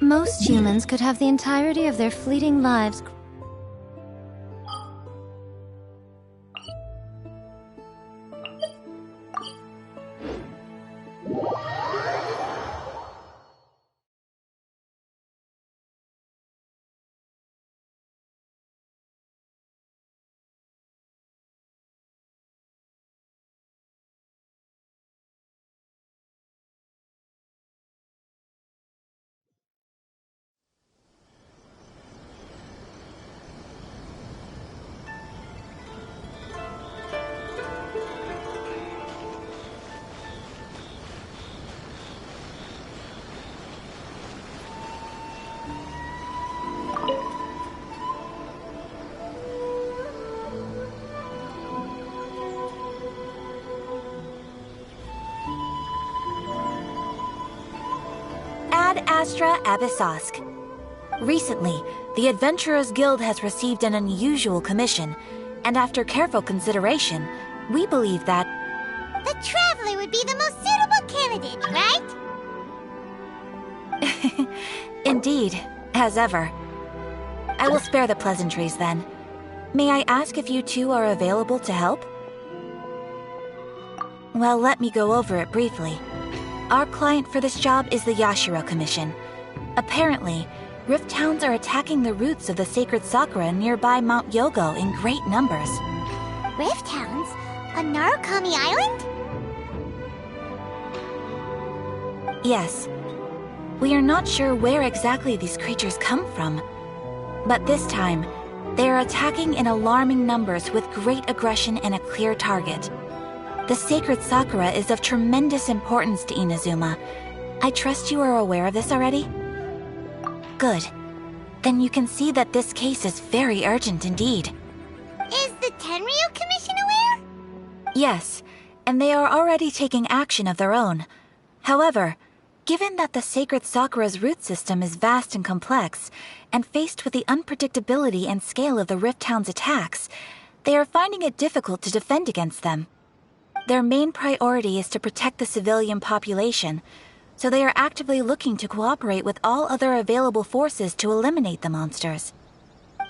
Most humans could have the entirety of their fleeting lives. Ad Astra Abyssosk. Recently, the Adventurers Guild has received an unusual commission, and after careful consideration, we believe that the Traveler would be the most suitable candidate, right? Indeed, as ever. I will spare the pleasantries then. May I ask if you two are available to help? Well, let me go over it briefly. Our client for this job is the Yashiro Commission. Apparently, Rift Hounds are attacking the roots of the sacred sakura nearby Mount Yogo in great numbers. Rift Hounds? On Narukami Island? Yes. We are not sure where exactly these creatures come from. But this time, they are attacking in alarming numbers with great aggression and a clear target. The sacred sakura is of tremendous importance to Inazuma. I trust you are aware of this already? Good. Then you can see that this case is very urgent indeed. Is the Tenryu Commission aware? Yes, and they are already taking action of their own. However, given that the sacred sakura's root system is vast and complex, and faced with the unpredictability and scale of the Rift Hound's attacks, they are finding it difficult to defend against them. Their main priority is to protect the civilian population, so they are actively looking to cooperate with all other available forces to eliminate the monsters.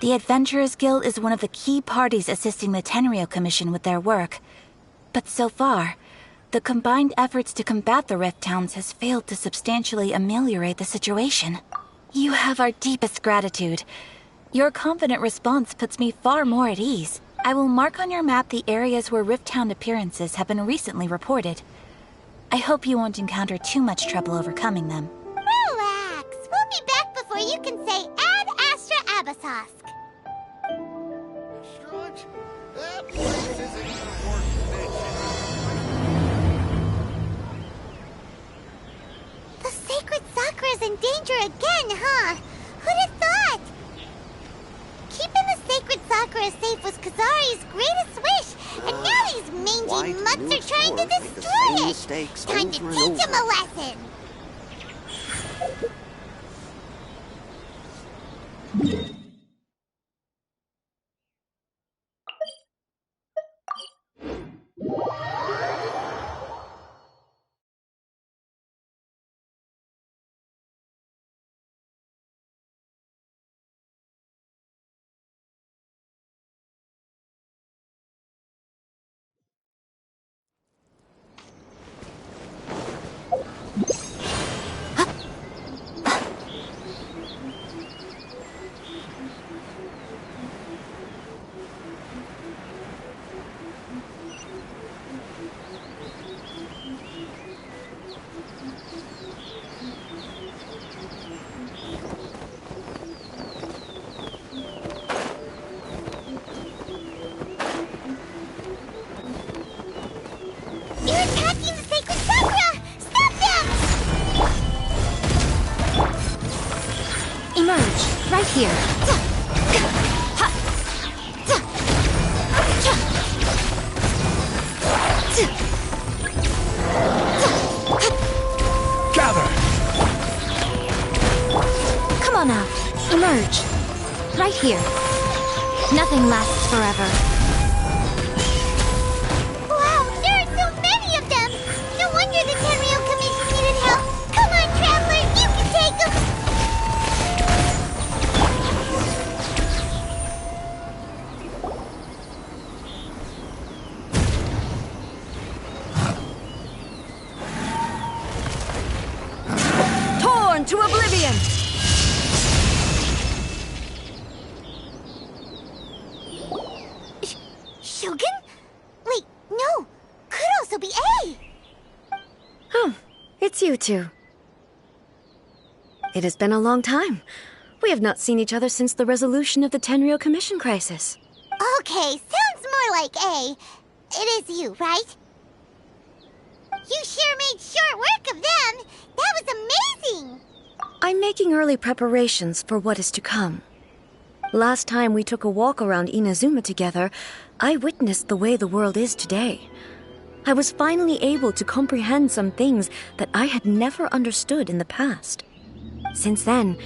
The Adventurers Guild is one of the key parties assisting the Tenryu Commission with their work, but so far, the combined efforts to combat the Rift Hounds has failed to substantially ameliorate the situation. You have our deepest gratitude. Your confident response puts me far more at ease. I will mark on your map the areas where Rift Hound appearances have been recently reported. I hope you won't encounter too much trouble overcoming them. Relax. We'll be back before you can say Ad Astra Abyssosk. Restaurant? That place isn't even worth mentioning. The sacred sakura's in danger again, huh? Who'd have thought? Keeping the sacred sakura safe was Kazari's greatest wish, and now these mangy mutts are trying to destroy it! Time to teach him a lesson! Right here. Gather! Come on out. Emerge. Right here. Nothing lasts forever. Wow, there are so many of them! No wonder the Tenryu Commission needed help! Come on, Traveler, you can take them! into oblivion! Shogun? Wait, no! Could also be A! Oh, it's you two. It has been a long time. We have not seen each other since the resolution of the Tenryo Commission crisis. Okay, sounds more like A. It is you, right? You sure made short work of them! That was amazing! I'm making early preparations for what is to come. Last time we took a walk around Inazuma together, I witnessed the way the world is today. I was finally able to comprehend some things that I had never understood in the past. Since then,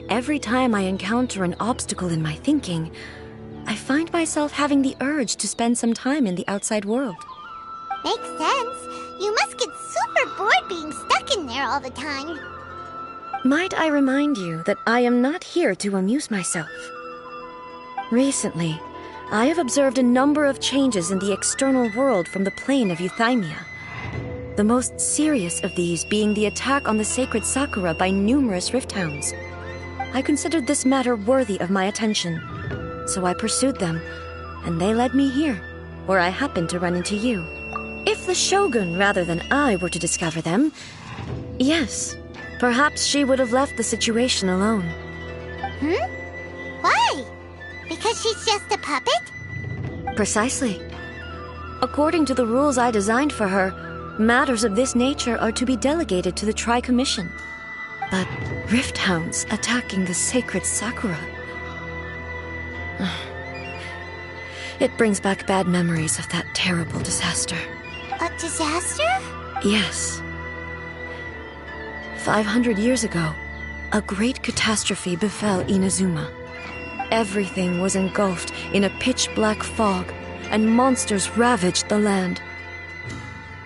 every time I encounter an obstacle in my thinking, I find myself having the urge to spend some time in the outside world. Makes sense. You must get super bored being stuck in there all the time. Might I remind you that I am not here to amuse myself? Recently, I have observed a number of changes in the external world from the plane of Euthymia. The most serious of these being the attack on the sacred Sakura by numerous rift hounds. I considered this matter worthy of my attention, so I pursued them, and they led me here, where I happened to run into you. If the Shogun rather than I were to discover them, yes, perhaps she would have left the situation alone. Why? Because she's just a puppet? Precisely. According to the rules I designed for her, matters of this nature are to be delegated to the Tri-Commission. But rift hounds attacking the sacred Sakura... It brings back bad memories of that terrible disaster. A disaster? Yes. 500 years ago, a great catastrophe befell Inazuma. Everything was engulfed in a pitch-black fog, and monsters ravaged the land.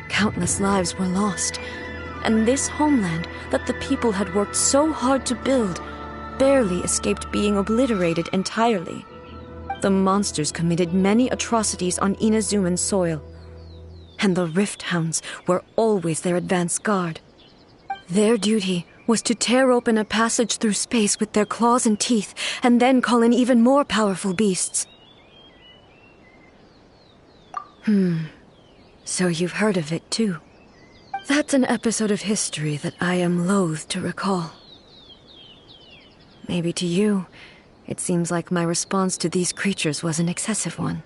Countless lives were lost, and this homeland that the people had worked so hard to build barely escaped being obliterated entirely. The monsters committed many atrocities on Inazuman soil, and the Rift Hounds were always their advance guard. Their duty was to tear open a passage through space with their claws and teeth, and then call in even more powerful beasts. So you've heard of it too. That's an episode of history that I am loath to recall. Maybe to you, it seems like my response to these creatures was an excessive one.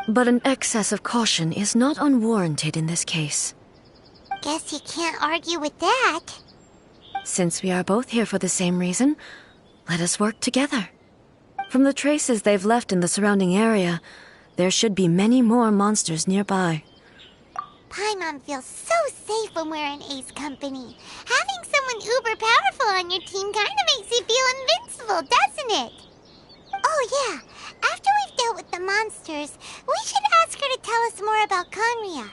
But an excess of caution is not unwarranted in this case. Guess you can't argue with that. Since we are both here for the same reason, let us work together. From the traces they've left in the surrounding area, there should be many more monsters nearby. Paimon feels so safe when we're in Ace Company. Having someone uber powerful on your team kinda makes you feel invincible, doesn't it? Oh yeah, after we've dealt with the monsters, we should ask her to tell us more about Conria.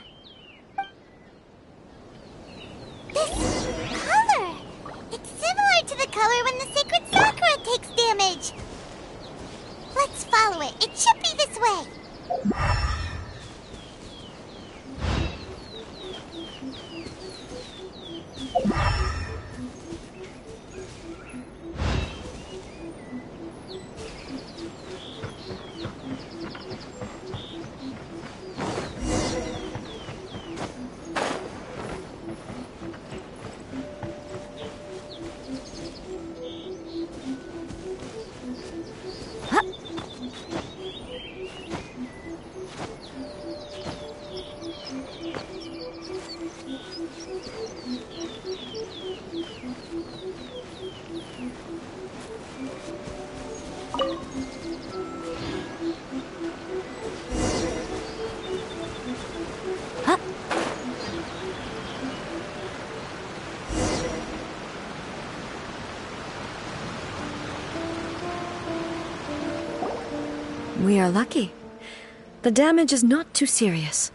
This color! It's similar to the color when the sacred Sakura takes damage. Let's follow it. It should be this way. We are lucky. The damage is not too serious.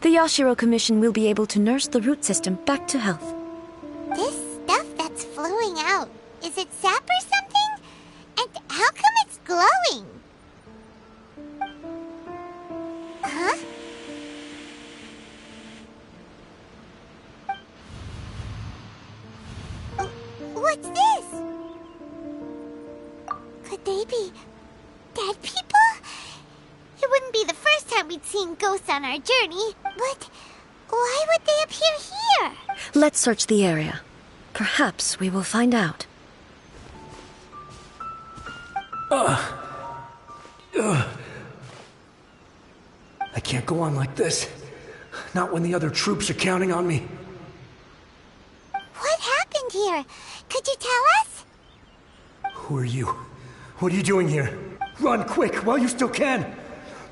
The Yashiro Commission will be able to nurse the root system back to health. This stuff that's flowing out, is it sap or something? And how come it's glowing? Huh? What's this? Could they be dead people? It wouldn't be the first time we'd seen ghosts on our journey, but why would they appear here? Let's search the area. Perhaps we will find out. I can't go on like this. Not when the other troops are counting on me. What happened here? Could you tell us? Who are you? What are you doing here? Run quick while you still can.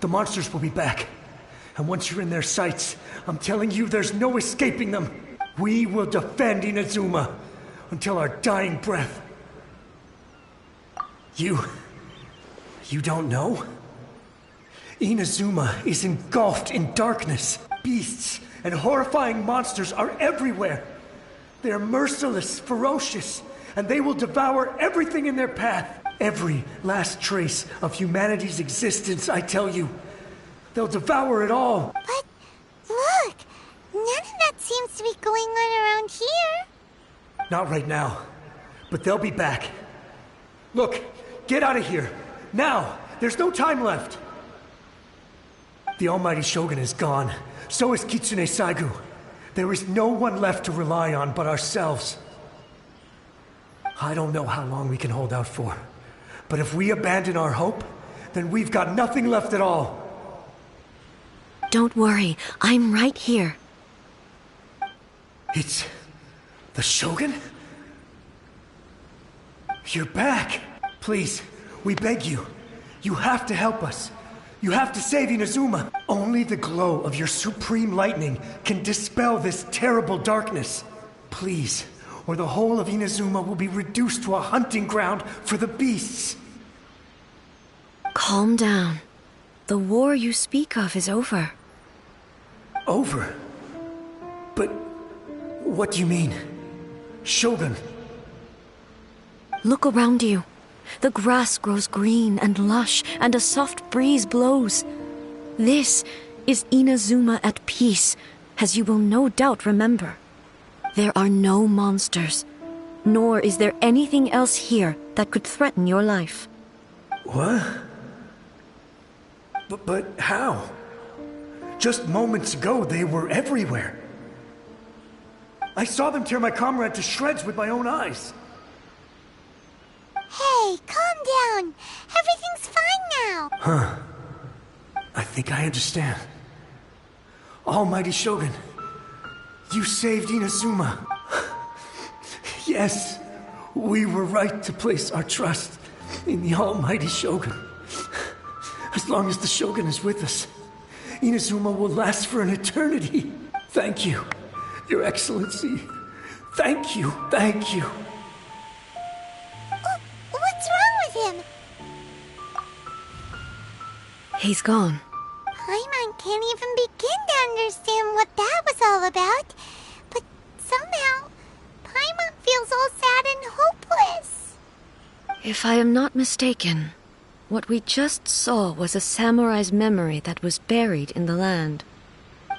The monsters will be back. And once you're in their sights, I'm telling you there's no escaping them. We will defend Inazuma until our dying breath. You don't know? Inazuma is engulfed in darkness. Beasts and horrifying monsters are everywhere. They're merciless, ferocious, and they will devour everything in their path. Every last trace of humanity's existence, I tell you. They'll devour it all. But look, none of that seems to be going on around here. Not right now, but they'll be back. Look, get out of here. Now! There's no time left! The Almighty Shogun is gone. So is Kitsune Saigu. There is no one left to rely on but ourselves. I don't know how long we can hold out for. But if we abandon our hope, then we've got nothing left at all. Don't worry, I'm right here. It's the Shogun? You're back! Please, we beg you. You have to help us. You have to save Inazuma. Only the glow of your supreme lightning can dispel this terrible darkness. Please, or the whole of Inazuma will be reduced to a hunting ground for the beasts. Calm down. The war you speak of is over. Over? But what do you mean? Shogun? Look around you. The grass grows green and lush, and a soft breeze blows. This is Inazuma at peace, as you will no doubt remember. There are no monsters, nor is there anything else here that could threaten your life. What? But how? Just moments ago, they were everywhere. I saw them tear my comrade to shreds with my own eyes. Hey, calm down. Everything's fine now. Huh. I think I understand. Almighty Shogun, you saved Inazuma. Yes, we were right to place our trust in the Almighty Shogun. As long as the Shogun is with us, Inazuma will last for an eternity. Thank you, Your Excellency. Thank you, thank you. What's wrong with him? He's gone. Paimon can't even begin to understand what that was all about. But somehow, Paimon feels all sad and hopeless. If I am not mistaken, what we just saw was a samurai's memory that was buried in the land.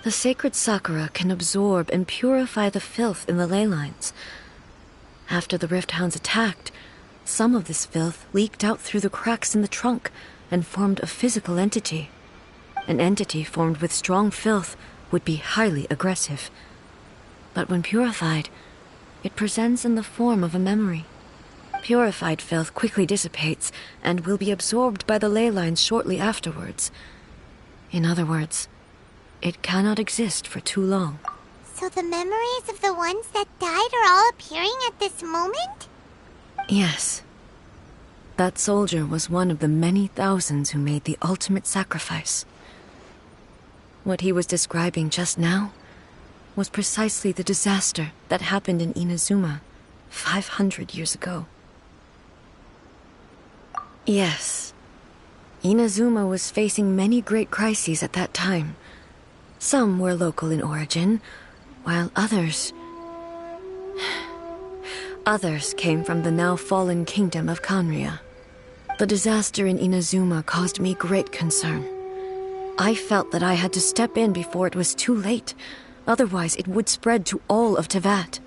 The sacred sakura can absorb and purify the filth in the ley lines. After the Rift Hounds attacked, some of this filth leaked out through the cracks in the trunk and formed a physical entity. An entity formed with strong filth would be highly aggressive. But when purified, it presents in the form of a memory. Purified filth quickly dissipates and will be absorbed by the ley lines shortly afterwards. In other words, it cannot exist for too long. So the memories of the ones that died are all appearing at this moment? Yes. That soldier was one of the many thousands who made the ultimate sacrifice. What he was describing just now was precisely the disaster that happened in Inazuma 500 years ago. Yes. Inazuma was facing many great crises at that time. Some were local in origin, while others came from the now fallen kingdom of Kanria. The disaster in Inazuma caused me great concern. I felt that I had to step in before it was too late, otherwise it would spread to all of Tevat.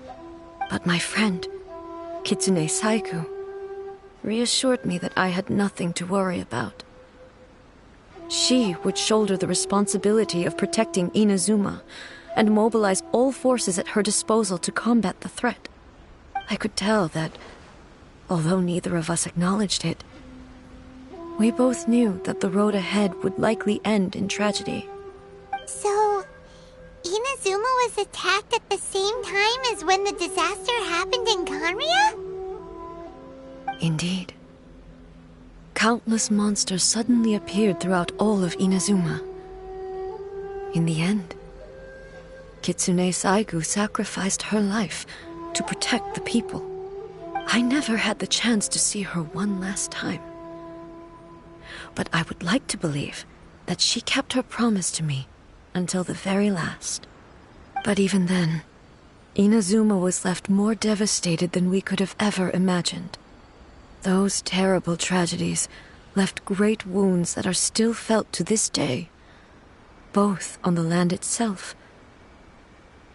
But my friend, Kitsune Saiku, reassured me that I had nothing to worry about. She would shoulder the responsibility of protecting Inazuma and mobilize all forces at her disposal to combat the threat. I could tell that, although neither of us acknowledged it, we both knew that the road ahead would likely end in tragedy. So, Inazuma was attacked at the same time as when the disaster happened in Kanria? Indeed. Countless monsters suddenly appeared throughout all of Inazuma. In the end, Kitsune Saigu sacrificed her life to protect the people. I never had the chance to see her one last time. But I would like to believe that she kept her promise to me until the very last. But even then, Inazuma was left more devastated than we could have ever imagined. Those terrible tragedies left great wounds that are still felt to this day, both on the land itself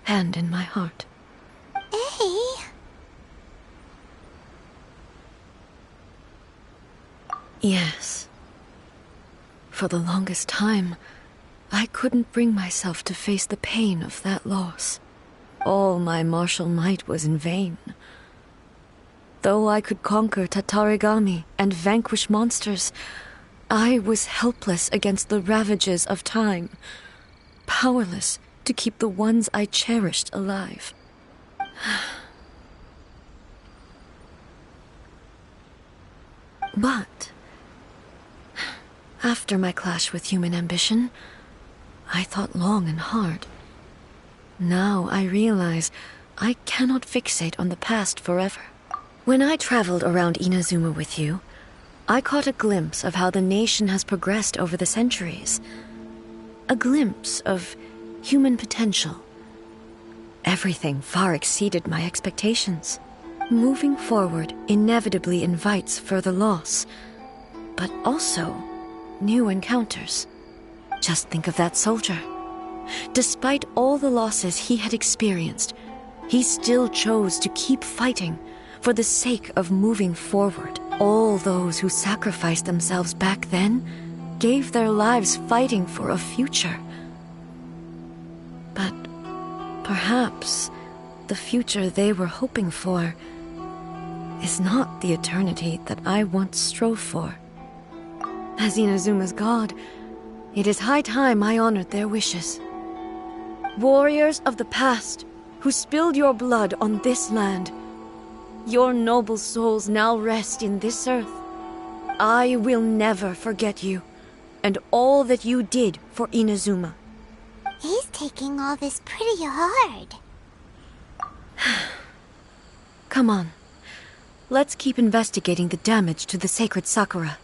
and in my heart. Hey. Yes. For the longest time, I couldn't bring myself to face the pain of that loss. All my martial might was in vain. Though I could conquer Tatarigami and vanquish monsters, I was helpless against the ravages of time, powerless to keep the ones I cherished alive. But after my clash with human ambition, I thought long and hard. Now I realize I cannot fixate on the past forever. When I traveled around Inazuma with you, I caught a glimpse of how the nation has progressed over the centuries. A glimpse of human potential. Everything far exceeded my expectations. Moving forward inevitably invites further loss, but also new encounters. Just think of that soldier. Despite all the losses he had experienced, he still chose to keep fighting for the sake of moving forward. All those who sacrificed themselves back then gave their lives fighting for a future. But perhaps the future they were hoping for is not the eternity that I once strove for. As Inazuma's god, it is high time I honored their wishes. Warriors of the past, who spilled your blood on this land, your noble souls now rest in this earth. I will never forget you, and all that you did for Inazuma. He's taking all this pretty hard. Come on. Let's keep investigating the damage to the sacred Sakura.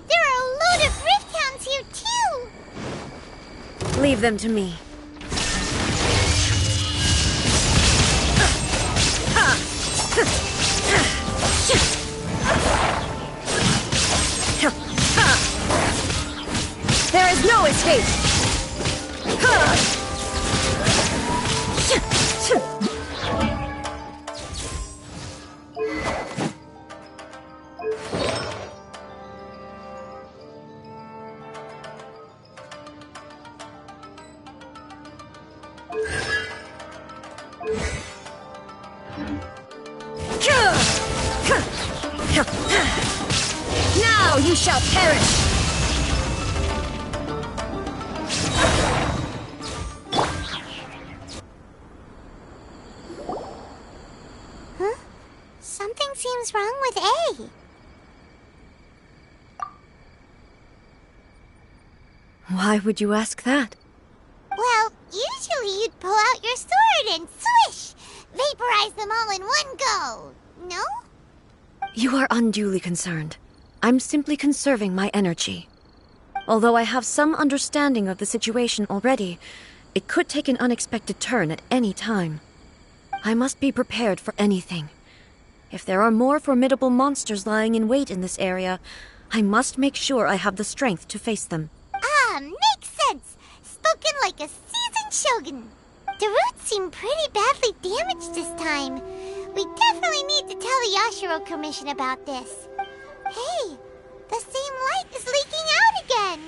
There are a load of rift hounds here too! Leave them to me. There is no escape! Now you shall perish! Huh? Something seems wrong with A. Why would you ask that? Well, usually you'd pull out your sword and swish! Vaporize them all in one go, no? You are unduly concerned. I'm simply conserving my energy. Although I have some understanding of the situation already, It could take an unexpected turn at any time. I must be prepared for anything. If there are more formidable monsters lying in wait in this area, I must make sure I have the strength to face them. Ah, makes sense. Spoken like a seasoned shogun. The roots seem pretty badly damaged this time. We definitely need to tell the Yashiro Commission about this. Hey, the same light is leaking out again.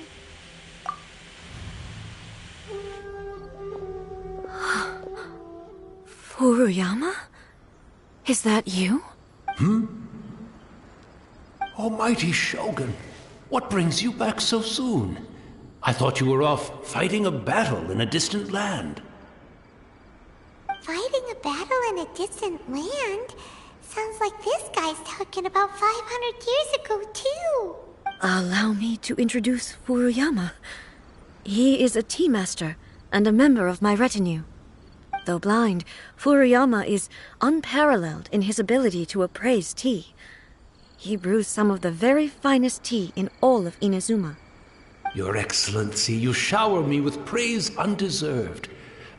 Furuyama? Is that you? Almighty Shogun, what brings you back so soon? I thought you were off fighting a battle in a distant land. Fighting a battle in a distant land? Sounds like this guy's talking about 500 years ago, too. Allow me to introduce Furuyama. He is a tea master and a member of my retinue. Though blind, Furuyama is unparalleled in his ability to appraise tea. He brews some of the very finest tea in all of Inazuma. Your Excellency, you shower me with praise undeserved.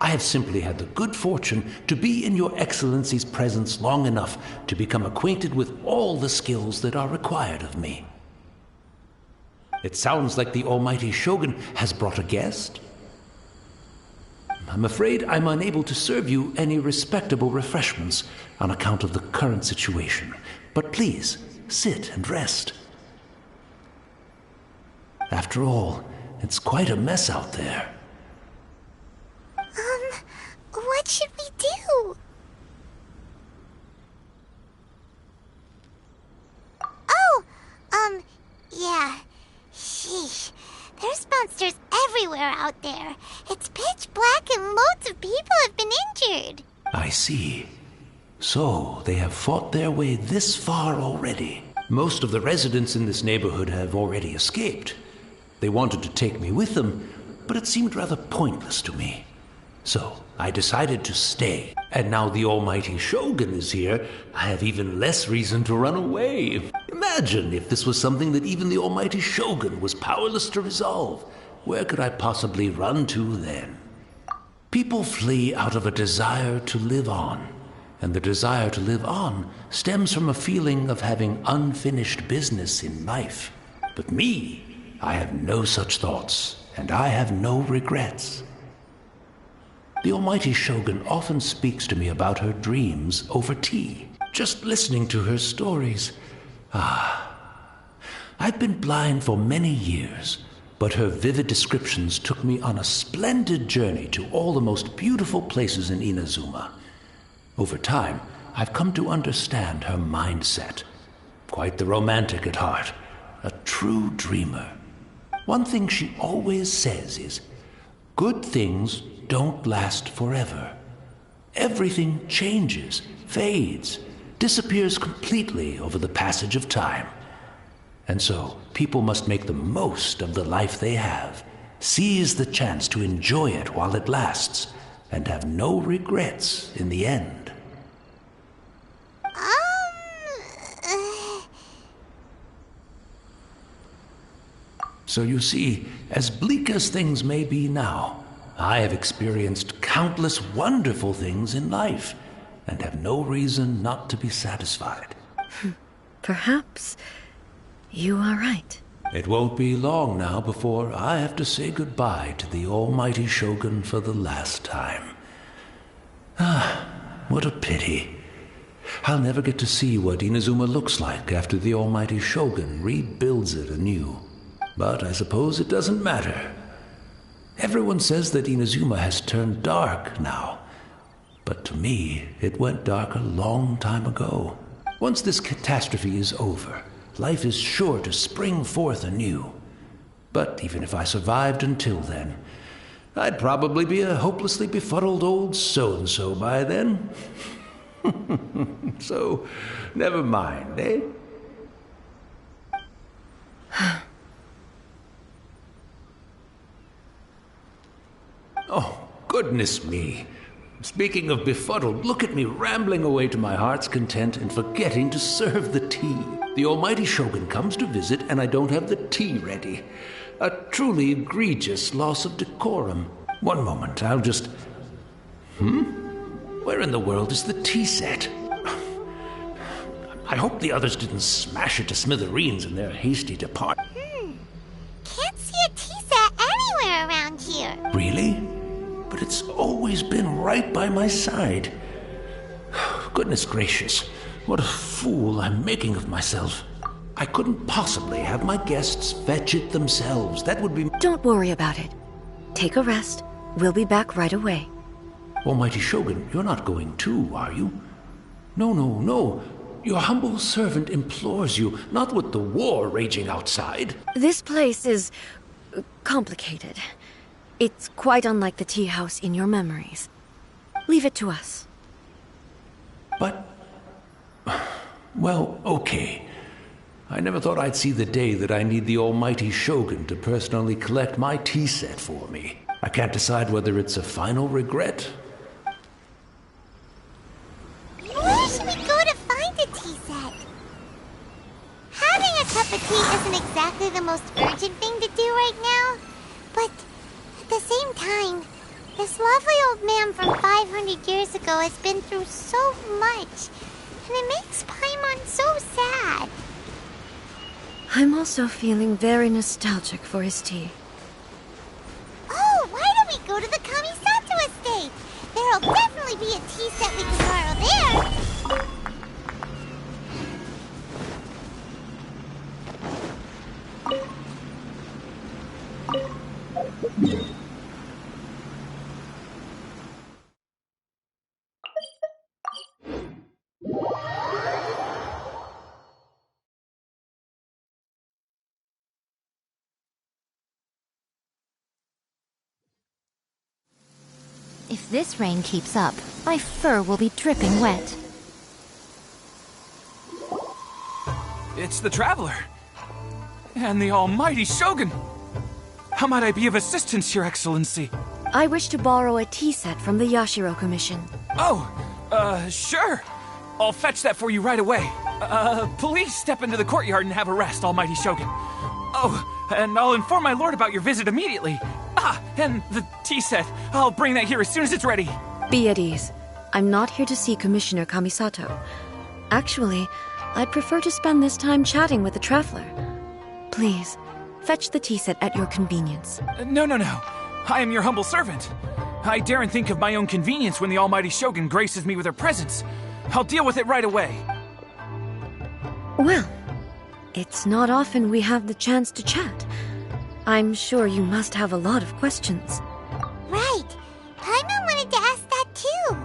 I have simply had the good fortune to be in Your Excellency's presence long enough to become acquainted with all the skills that are required of me. It sounds like the Almighty Shogun has brought a guest. I'm afraid I'm unable to serve you any respectable refreshments on account of the current situation. But please, sit and rest. After all, it's quite a mess out there. What should we do? Oh, yeah. Sheesh. There's monsters everywhere out there. It's pitch black and loads of people have been injured. I see. So, they have fought their way this far already. Most of the residents in this neighborhood have already escaped. They wanted to take me with them, but it seemed rather pointless to me. So, I decided to stay. And now the Almighty Shogun is here, I have even less reason to run away. Imagine if this was something that even the Almighty Shogun was powerless to resolve. Where could I possibly run to then? People flee out of a desire to live on. And the desire to live on stems from a feeling of having unfinished business in life. But me, I have no such thoughts, and I have no regrets. The Almighty Shogun often speaks to me about her dreams over tea. Just listening to her stories. I've been blind for many years, but her vivid descriptions took me on a splendid journey to all the most beautiful places in Inazuma. Over time, I've come to understand her mindset. Quite the romantic at heart, a true dreamer. One thing she always says is, good things don't last forever. Everything changes, fades, disappears completely over the passage of time. And so, people must make the most of the life they have, seize the chance to enjoy it while it lasts, and have no regrets in the end. So you see, as bleak as things may be now, I have experienced countless wonderful things in life, and have no reason not to be satisfied. Perhaps you are right. It won't be long now before I have to say goodbye to the Almighty Shogun for the last time. What a pity. I'll never get to see what Inazuma looks like after the Almighty Shogun rebuilds it anew. But I suppose it doesn't matter. Everyone says that Inazuma has turned dark now. But to me, it went dark a long time ago. Once this catastrophe is over, life is sure to spring forth anew. But even if I survived until then, I'd probably be a hopelessly befuddled old so-and-so by then. So, never mind, eh? Oh, goodness me. Speaking of befuddled, look at me rambling away to my heart's content and forgetting to serve the tea. The Almighty Shogun comes to visit and I don't have the tea ready. A truly egregious loss of decorum. One moment, I'll just... Where in the world is the tea set? I hope the others didn't smash it to smithereens in their hasty departure. Can't see a tea set anywhere around here. Really? But it's always been right by my side. Goodness gracious, what a fool I'm making of myself. I couldn't possibly have my guests fetch it themselves. That would be... Don't worry about it. Take a rest. We'll be back right away. Almighty Shogun, you're not going too, are you? No, no, no. Your humble servant implores you, not with the war raging outside. This place is... complicated. It's quite unlike the tea house in your memories. Leave it to us. But... well, okay. I never thought I'd see the day that I need the almighty Shogun to personally collect my tea set for me. I can't decide whether it's a final regret. Where should we go to find a tea set? Having a cup of tea isn't exactly the most urgent thing to do right now, but at the same time, this lovely old man from 500 years ago has been through so much, and it makes Paimon so sad. I'm also feeling very nostalgic for his tea. Oh, why don't we go to the Kamisato estate? There'll definitely be a tea set we can borrow there. If this rain keeps up, my fur will be dripping wet. It's the Traveler. And the almighty Shogun. How might I be of assistance, Your Excellency? I wish to borrow a tea set from the Yashiro Commission. Oh, sure. I'll fetch that for you right away. Please step into the courtyard and have a rest, almighty Shogun. Oh, and I'll inform my lord about your visit immediately. Ah, and the tea set. I'll bring that here as soon as it's ready. Be at ease. I'm not here to see Commissioner Kamisato. Actually, I'd prefer to spend this time chatting with the Traveler. Please, fetch the tea set at your convenience. No. I am your humble servant. I daren't think of my own convenience when the almighty Shogun graces me with her presence. I'll deal with it right away. Well, it's not often we have the chance to chat. I'm sure you must have a lot of questions. Right. Paimon wanted to ask that too.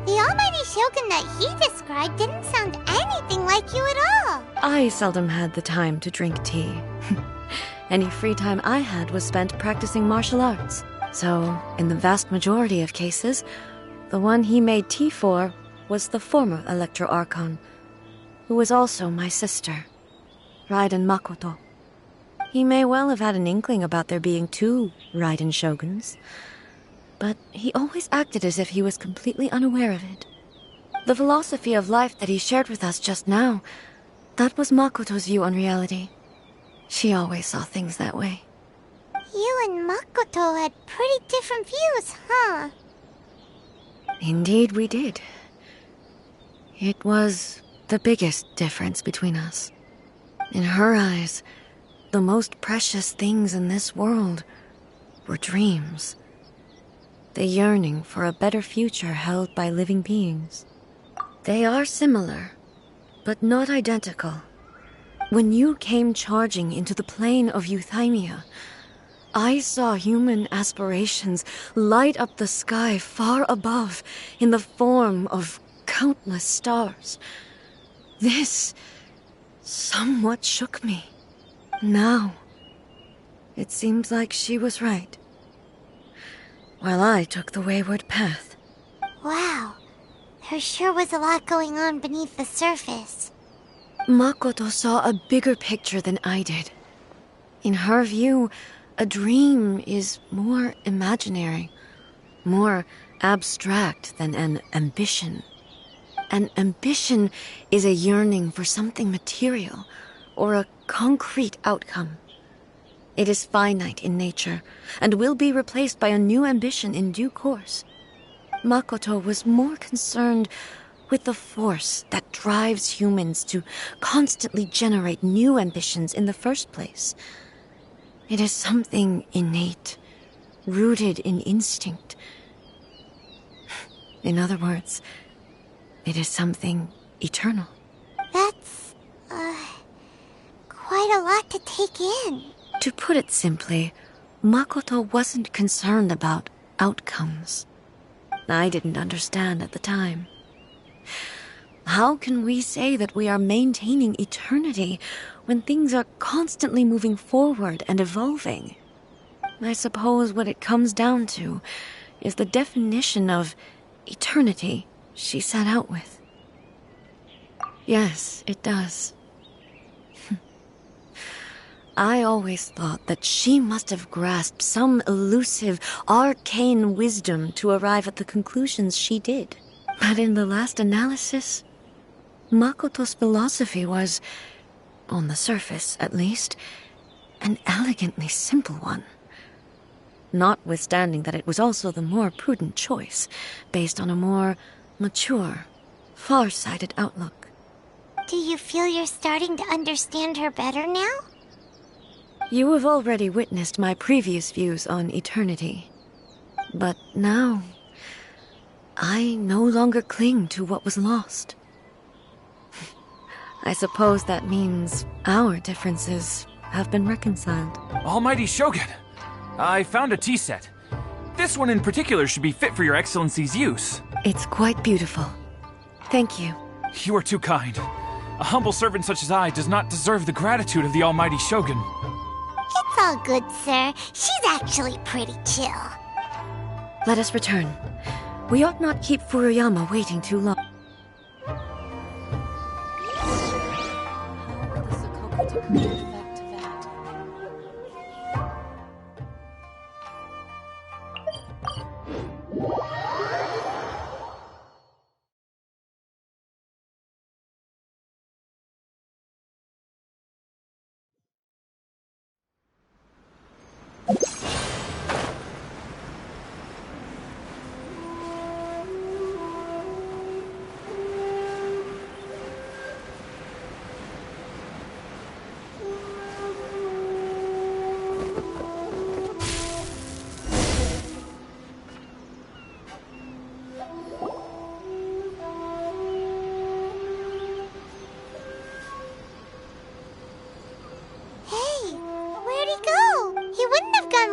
The almighty Shogun that he described didn't sound anything like you at all. I seldom had the time to drink tea. Any free time I had was spent practicing martial arts. So, in the vast majority of cases, the one he made tea for was the former Electro Archon, who was also my sister, Raiden Makoto. He may well have had an inkling about there being two Raiden Shoguns, but he always acted as if he was completely unaware of it. The philosophy of life that he shared with us just now, that was Makoto's view on reality. She always saw things that way. You and Makoto had pretty different views, huh? Indeed we did. It was the biggest difference between us. In her eyes, the most precious things in this world were dreams. The yearning for a better future held by living beings. They are similar, but not identical. When you came charging into the plane of Euthymia, I saw human aspirations light up the sky far above in the form of countless stars. This somewhat shook me. Now, it seems like she was right, while I took the wayward path. Wow. There sure was a lot going on beneath the surface. Makoto saw a bigger picture than I did. In her view, a dream is more imaginary, more abstract than an ambition. An ambition is a yearning for something material or a concrete outcome. It is finite in nature, and will be replaced by a new ambition in due course. Makoto was more concerned with the force that drives humans to constantly generate new ambitions in the first place. It is something innate, rooted in instinct. In other words, it is something eternal. That's, quite a lot to take in. To put it simply, Makoto wasn't concerned about outcomes. I didn't understand at the time. How can we say that we are maintaining eternity when things are constantly moving forward and evolving? I suppose what it comes down to is the definition of eternity she set out with. Yes, it does. I always thought that she must have grasped some elusive, arcane wisdom to arrive at the conclusions she did. But in the last analysis, Makoto's philosophy was, on the surface at least, an elegantly simple one. Notwithstanding that it was also the more prudent choice, based on a more mature, far-sighted outlook. Do you feel you're starting to understand her better now? You have already witnessed my previous views on eternity. But now, I no longer cling to what was lost. I suppose that means our differences have been reconciled. Almighty Shogun, I found a tea set. This one in particular should be fit for your excellency's use. It's quite beautiful. Thank you. You are too kind. A humble servant such as I does not deserve the gratitude of the Almighty Shogun. It's all good, sir. She's actually pretty chill. Let us return. We ought not keep Furuyama waiting too long.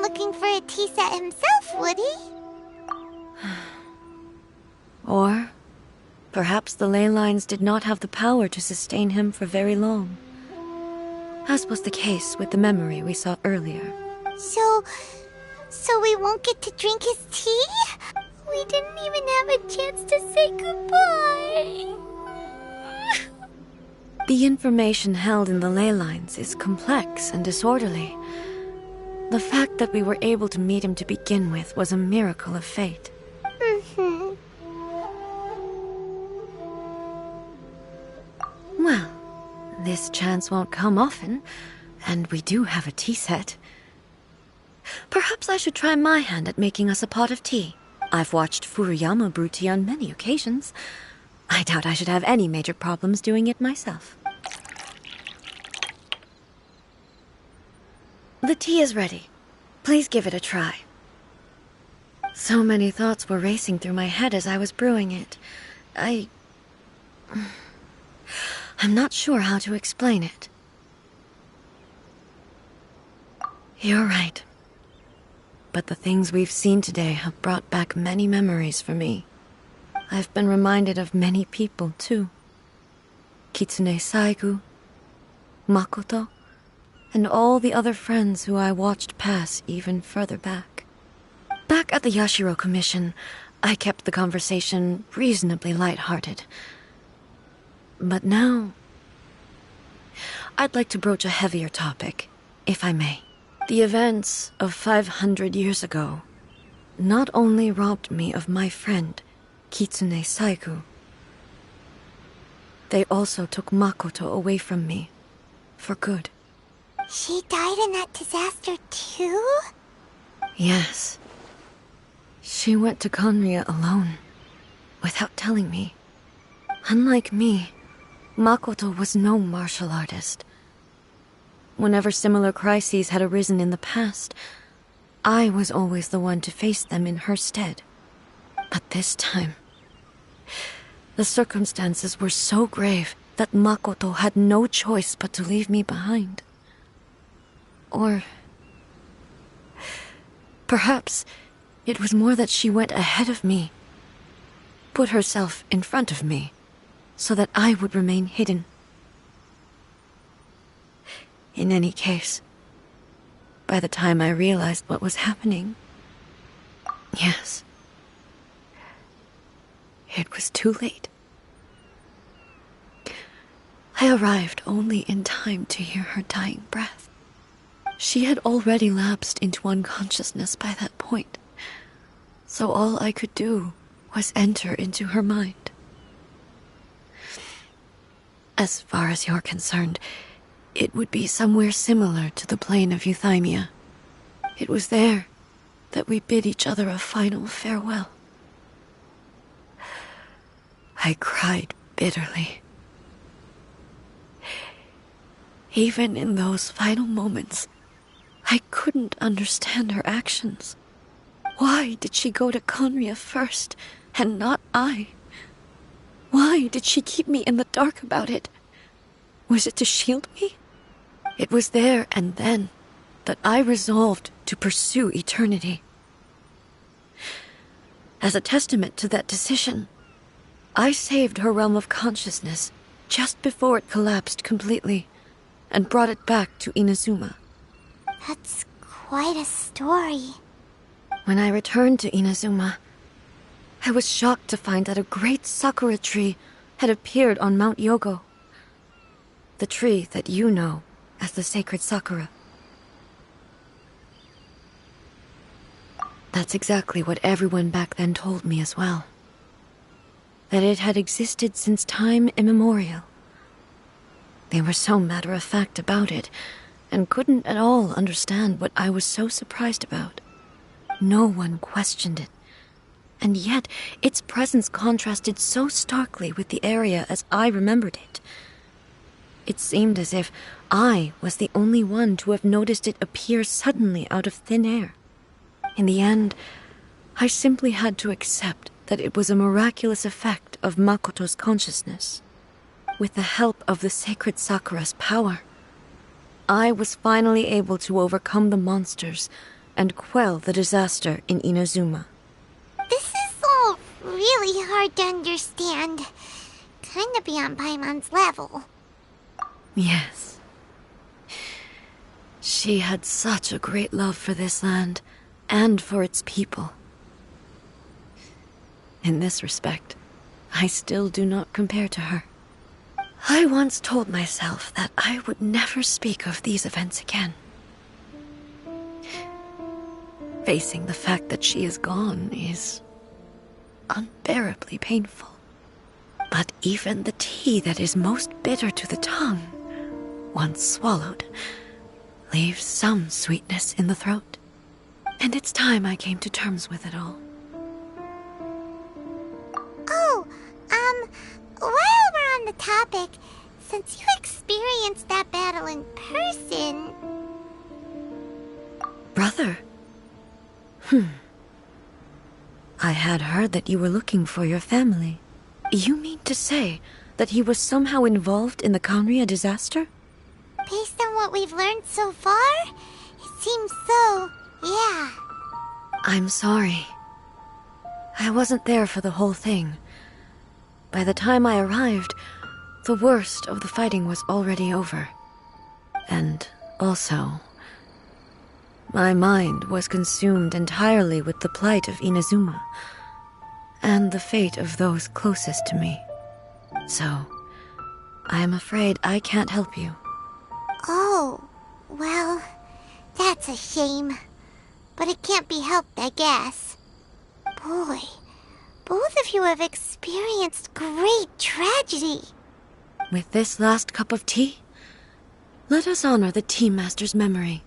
Looking for a tea set himself, would he? Or perhaps the ley lines did not have the power to sustain him for very long, as was the case with the memory we saw earlier. So we won't get to drink his tea? We didn't even have a chance to say goodbye. The information held in the ley lines is complex and disorderly. The fact that we were able to meet him to begin with was a miracle of fate. Well, this chance won't come often, and we do have a tea set. Perhaps I should try my hand at making us a pot of tea. I've watched Furuyama brew tea on many occasions. I doubt I should have any major problems doing it myself. The tea is ready. Please give it a try. So many thoughts were racing through my head as I was brewing it. I'm not sure how to explain it. You're right. But the things we've seen today have brought back many memories for me. I've been reminded of many people, too. Kitsune Saigu, Makoto, and all the other friends who I watched pass even further back. Back at the Yashiro Commission, I kept the conversation reasonably light-hearted. But now, I'd like to broach a heavier topic, if I may. The events of 500 years ago not only robbed me of my friend, Kitsune Saigu, they also took Makoto away from me, for good. She died in that disaster too? Yes. She went to Conria alone, without telling me. Unlike me, Makoto was no martial artist. Whenever similar crises had arisen in the past, I was always the one to face them in her stead. But this time, the circumstances were so grave that Makoto had no choice but to leave me behind. Or perhaps it was more that she went ahead of me, put herself in front of me, so that I would remain hidden. In any case, by the time I realized what was happening, yes, it was too late. I arrived only in time to hear her dying breath. She had already lapsed into unconsciousness by that point, so all I could do was enter into her mind. As far as you're concerned, it would be somewhere similar to the plain of Euthymia. It was there that we bid each other a final farewell. I cried bitterly. Even in those final moments, I couldn't understand her actions. Why did she go to Conria first, and not I? Why did she keep me in the dark about it? Was it to shield me? It was there and then that I resolved to pursue eternity. As a testament to that decision, I saved her realm of consciousness just before it collapsed completely, and brought it back to Inazuma. That's quite a story. When I returned to Inazuma, I was shocked to find that a great sakura tree had appeared on Mount Yogo. The tree that you know as the sacred sakura. That's exactly what everyone back then told me as well. That it had existed since time immemorial. They were so matter-of-fact about it, and couldn't at all understand what I was so surprised about. No one questioned it, and yet its presence contrasted so starkly with the area as I remembered it. It seemed as if I was the only one to have noticed it appear suddenly out of thin air. In the end, I simply had to accept that it was a miraculous effect of Makoto's consciousness. With the help of the sacred Sakura's power, I was finally able to overcome the monsters and quell the disaster in Inazuma. This is all really hard to understand. Kinda beyond Paimon's level. Yes. She had such a great love for this land and for its people. In this respect, I still do not compare to her. I once told myself that I would never speak of these events again. Facing the fact that she is gone is unbearably painful. But even the tea that is most bitter to the tongue, once swallowed, leaves some sweetness in the throat. And it's time I came to terms with it all. Oh, while we're on the topic, since you experienced that battle in person... Brother? I had heard that you were looking for your family. You mean to say that he was somehow involved in the Conria disaster? Based on what we've learned so far, it seems so, yeah. I'm sorry. I wasn't there for the whole thing. By the time I arrived, the worst of the fighting was already over. And also, my mind was consumed entirely with the plight of Inazuma, and the fate of those closest to me. So, I am afraid I can't help you. Oh, well, that's a shame. But it can't be helped, I guess. Boy, both of you have experienced great tragedy. With this last cup of tea, Let us honor the Team Master's memory.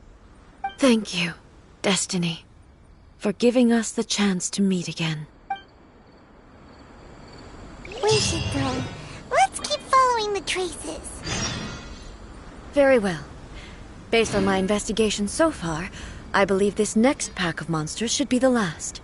Thank you, Destiny, for giving us the chance to meet again. We should go. Let's keep following the traces. Very well. Based on my investigation so far, I believe this next pack of monsters should be the last.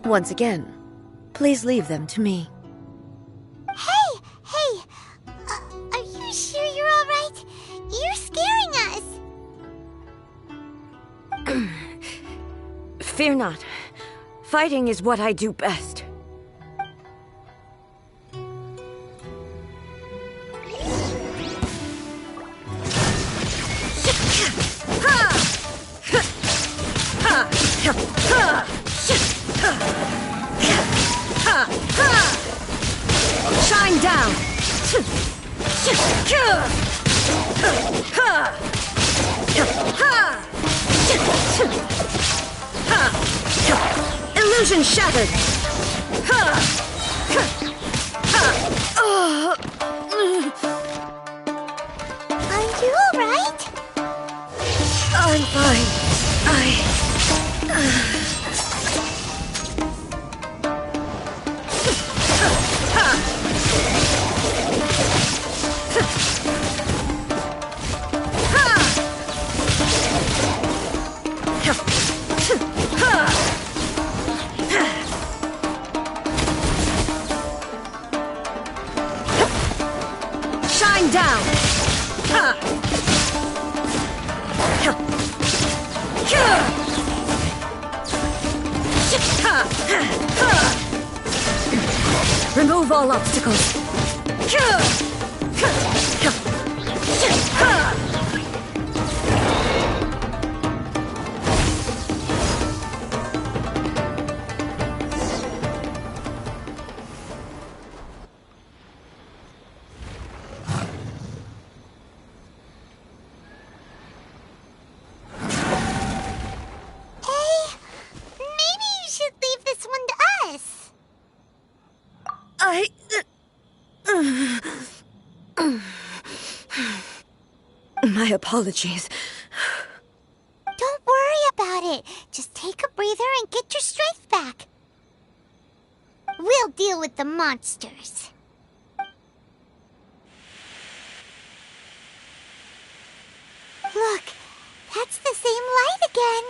Once again, please leave them to me. Hey! Are you sure you're all right? You're scaring us. Fear not. Fighting is what I do best. Shine down! Illusion shattered! Are you all right? I'm fine. Shine down! Remove all obstacles. My apologies. Don't worry about it. Just take a breather and get your strength back. We'll deal with the monsters. Look, that's the same light again.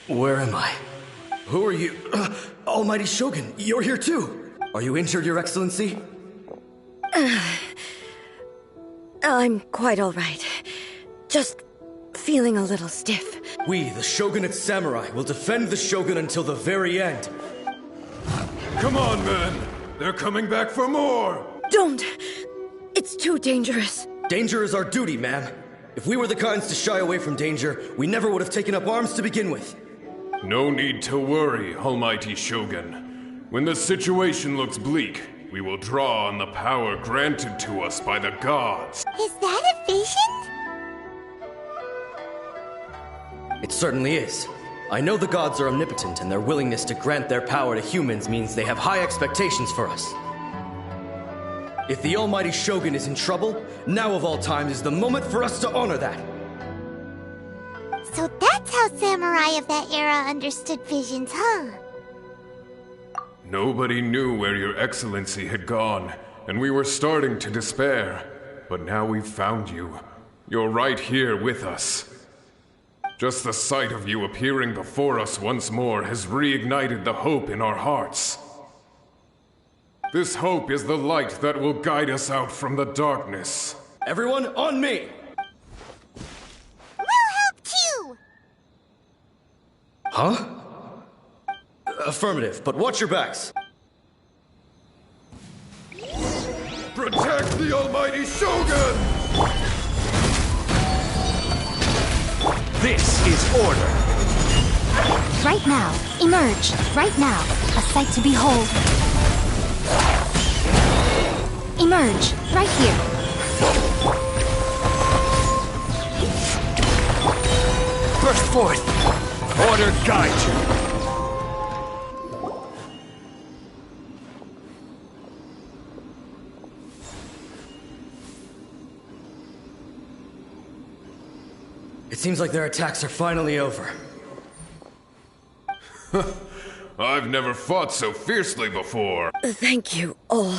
Where am I? Who are you? Almighty Shogun, you're here too! Are you injured, Your Excellency? I'm quite all right. Just feeling a little stiff. We, the Shogunate Samurai, will defend the Shogun until the very end. Come on, men! They're coming back for more! Don't! It's too dangerous. Danger is our duty, ma'am. If we were the kinds to shy away from danger, we never would have taken up arms to begin with. No need to worry, Almighty Shogun. When the situation looks bleak, we will draw on the power granted to us by the gods. Is that a vision? It certainly is. I know the gods are omnipotent, and their willingness to grant their power to humans means they have high expectations for us. If the Almighty Shogun is in trouble, now of all times is the moment for us to honor that. So that's how samurai of that era understood visions, huh? Nobody knew where your excellency had gone, and we were starting to despair. But now we've found you. You're right here with us. Just the sight of you appearing before us once more has reignited the hope in our hearts. This hope is the light that will guide us out from the darkness. Everyone, on me! We'll help too! Huh? Affirmative, but watch your backs. Protect the Almighty Shogun! This is order. Right now. Emerge. Right now. A sight to behold. Emerge. Right here. Burst forth. Order guide you. It seems like their attacks are finally over. I've never fought so fiercely before. Thank you all.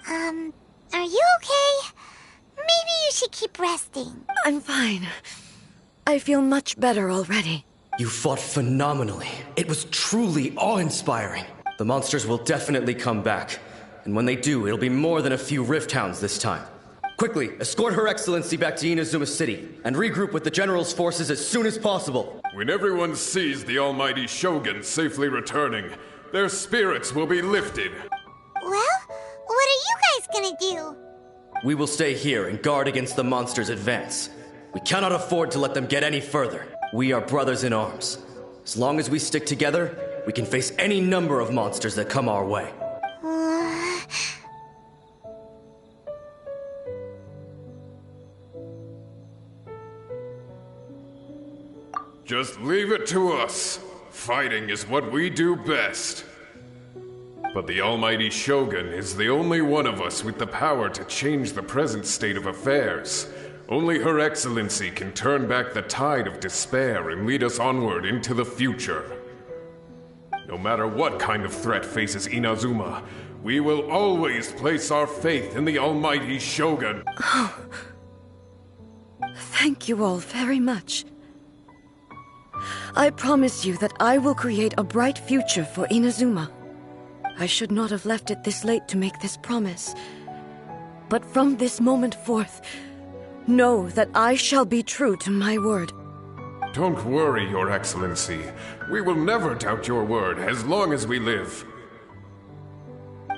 Are you okay? Maybe you should keep resting. I'm fine. I feel much better already. You fought phenomenally. It was truly awe-inspiring. The monsters will definitely come back. And when they do, it'll be more than a few Rift Hounds this time. Quickly, escort Her Excellency back to Inazuma City, and regroup with the General's forces as soon as possible. When everyone sees the Almighty Shogun safely returning, their spirits will be lifted. Well, what are you guys gonna do? We will stay here and guard against the monsters' advance. We cannot afford to let them get any further. We are brothers in arms. As long as we stick together, we can face any number of monsters that come our way. Just leave it to us. Fighting is what we do best. But the Almighty Shogun is the only one of us with the power to change the present state of affairs. Only Her Excellency can turn back the tide of despair and lead us onward into the future. No matter what kind of threat faces Inazuma, we will always place our faith in the Almighty Shogun. Oh. Thank you all very much. I promise you that I will create a bright future for Inazuma. I should not have left it this late to make this promise. But from this moment forth, know that I shall be true to my word. Don't worry, Your Excellency. We will never doubt your word as long as we live.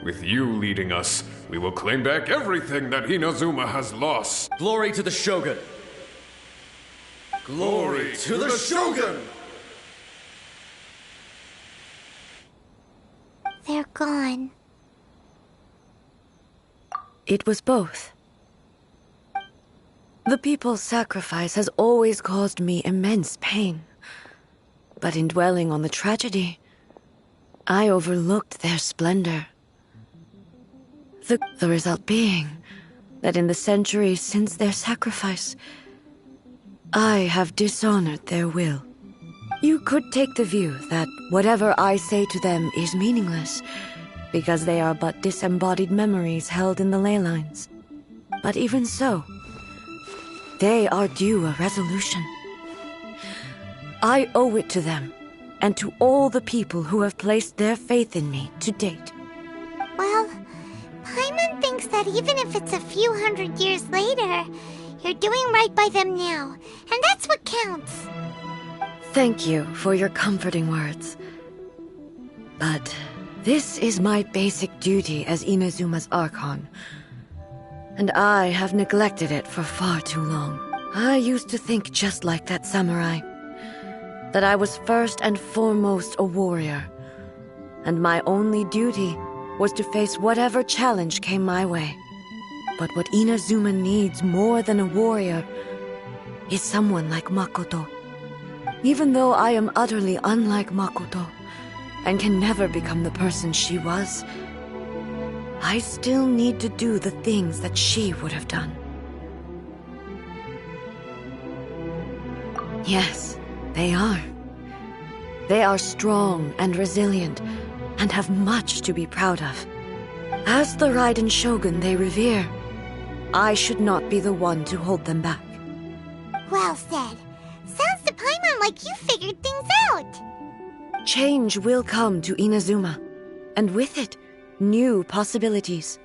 With you leading us, we will claim back everything that Inazuma has lost. Glory to the Shogun! Glory to the Shogun! They're gone. It was both. The people's sacrifice has always caused me immense pain. But in dwelling on the tragedy, I overlooked their splendor. The result being that in the centuries since their sacrifice, I have dishonored their will. You could take the view that whatever I say to them is meaningless, because they are but disembodied memories held in the ley lines. But even so, they are due a resolution. I owe it to them, and to all the people who have placed their faith in me to date. Well, Paimon thinks that even if it's a few hundred years later, you're doing right by them now, and that's what counts. Thank you for your comforting words. But this is my basic duty as Inazuma's Archon, and I have neglected it for far too long. I used to think just like that samurai, that I was first and foremost a warrior, and my only duty was to face whatever challenge came my way. But what Inazuma needs more than a warrior is someone like Makoto. Even though I am utterly unlike Makoto and can never become the person she was, I still need to do the things that she would have done. Yes, they are. They are strong and resilient and have much to be proud of. As the Raiden Shogun they revere, I should not be the one to hold them back. Well said. Sounds to Paimon like you figured things out. Change will come to Inazuma, and with it, new possibilities.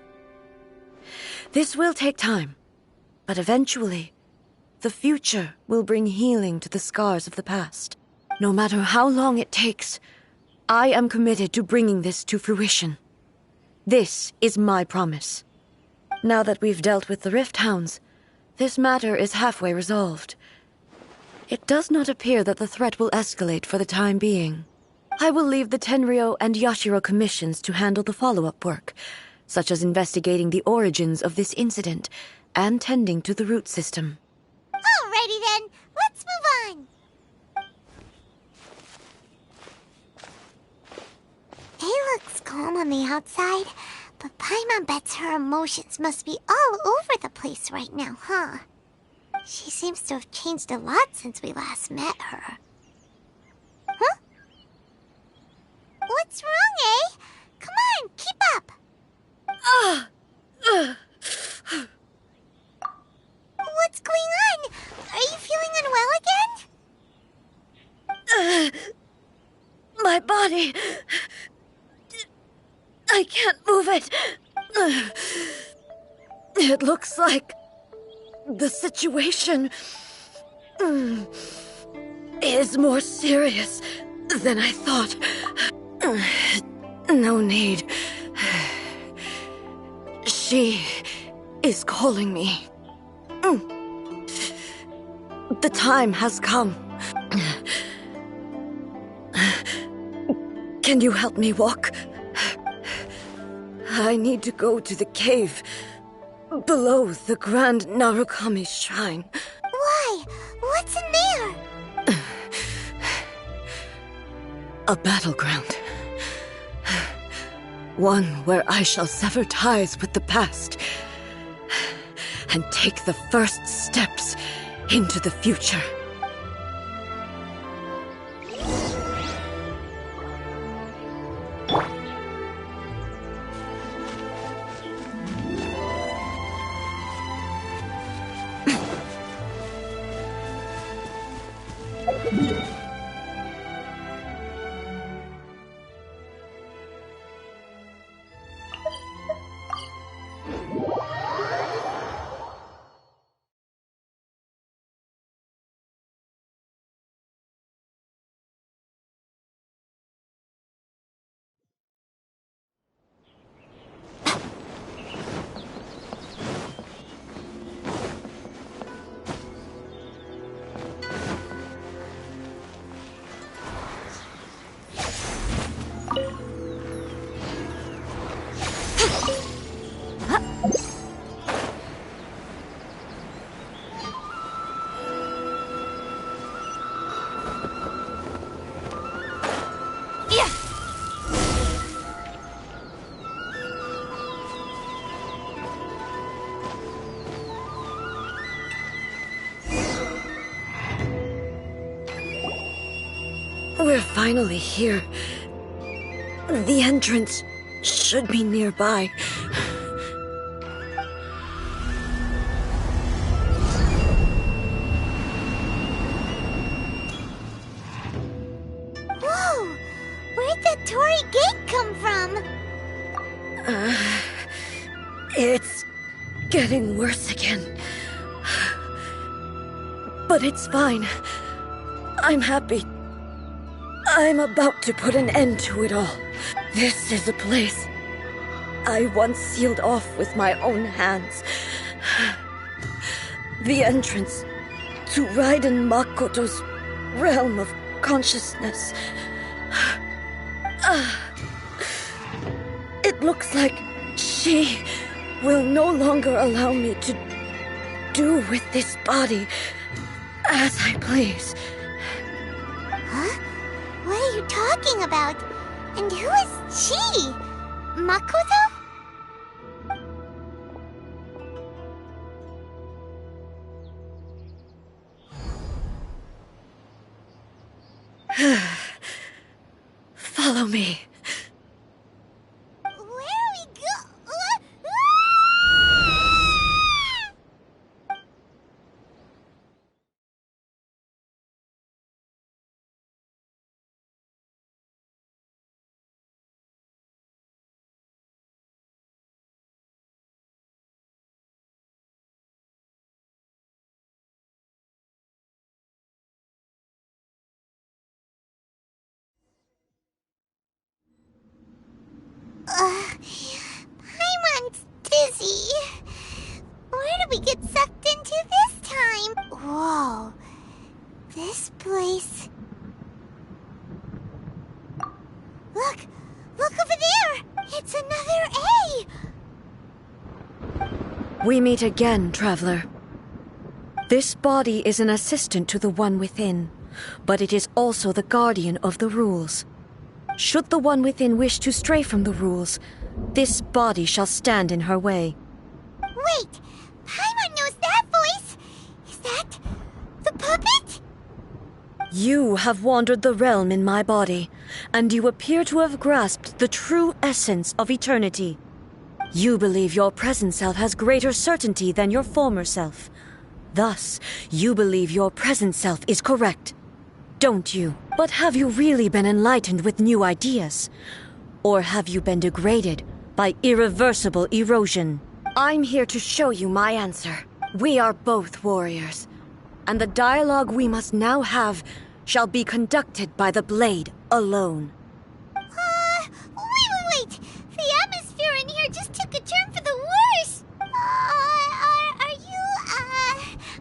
This will take time, but eventually, the future will bring healing to the scars of the past. No matter how long it takes, I am committed to bringing this to fruition. This is my promise. Now that we've dealt with the Rift Hounds, this matter is halfway resolved. It does not appear that the threat will escalate for the time being. I will leave the Tenryo and Yashiro commissions to handle the follow-up work, such as investigating the origins of this incident and tending to the root system. Alrighty then, let's move on. It looks calm on the outside, but Paimon bets her emotions must be all over the place right now, huh? She seems to have changed a lot since we last met her. Huh? What's wrong, eh? Come on, keep up! What's going on? Are you feeling unwell again? My body... I can't move it. It looks like the situation is more serious than I thought. No need. She is calling me. The time has come. Can you help me walk? I need to go to the cave below the Grand Narukami Shrine. Why? What's in there? A battleground. One where I shall sever ties with the past and take the first steps into the future. We're finally here. The entrance should be nearby. Whoa! Where'd that Torii gate come from? It's getting worse again. But it's fine. I'm happy. I'm about to put an end to it all. This is a place I once sealed off with my own hands. The entrance to Raiden Makoto's realm of consciousness. It looks like she will no longer allow me to do with this body as I please. Huh? What are you talking about? And who is she? Makoto? Follow me. Where are we go? Paimon's dizzy. Where did we get sucked into this time? Whoa. This place... Look! Look over there! It's another A! We meet again, traveler. This body is an assistant to the one within, but it is also the guardian of the rules. Should the one within wish to stray from the rules, this body shall stand in her way. Wait! Paimon knows that voice! Is that... the puppet? You have wandered the realm in my body, and you appear to have grasped the true essence of eternity. You believe your present self has greater certainty than your former self. Thus, you believe your present self is correct. Don't you? But have you really been enlightened with new ideas? Or have you been degraded by irreversible erosion? I'm here to show you my answer. We are both warriors, and the dialogue we must now have shall be conducted by the blade alone. Wait! The atmosphere in here just took a turn for the worse!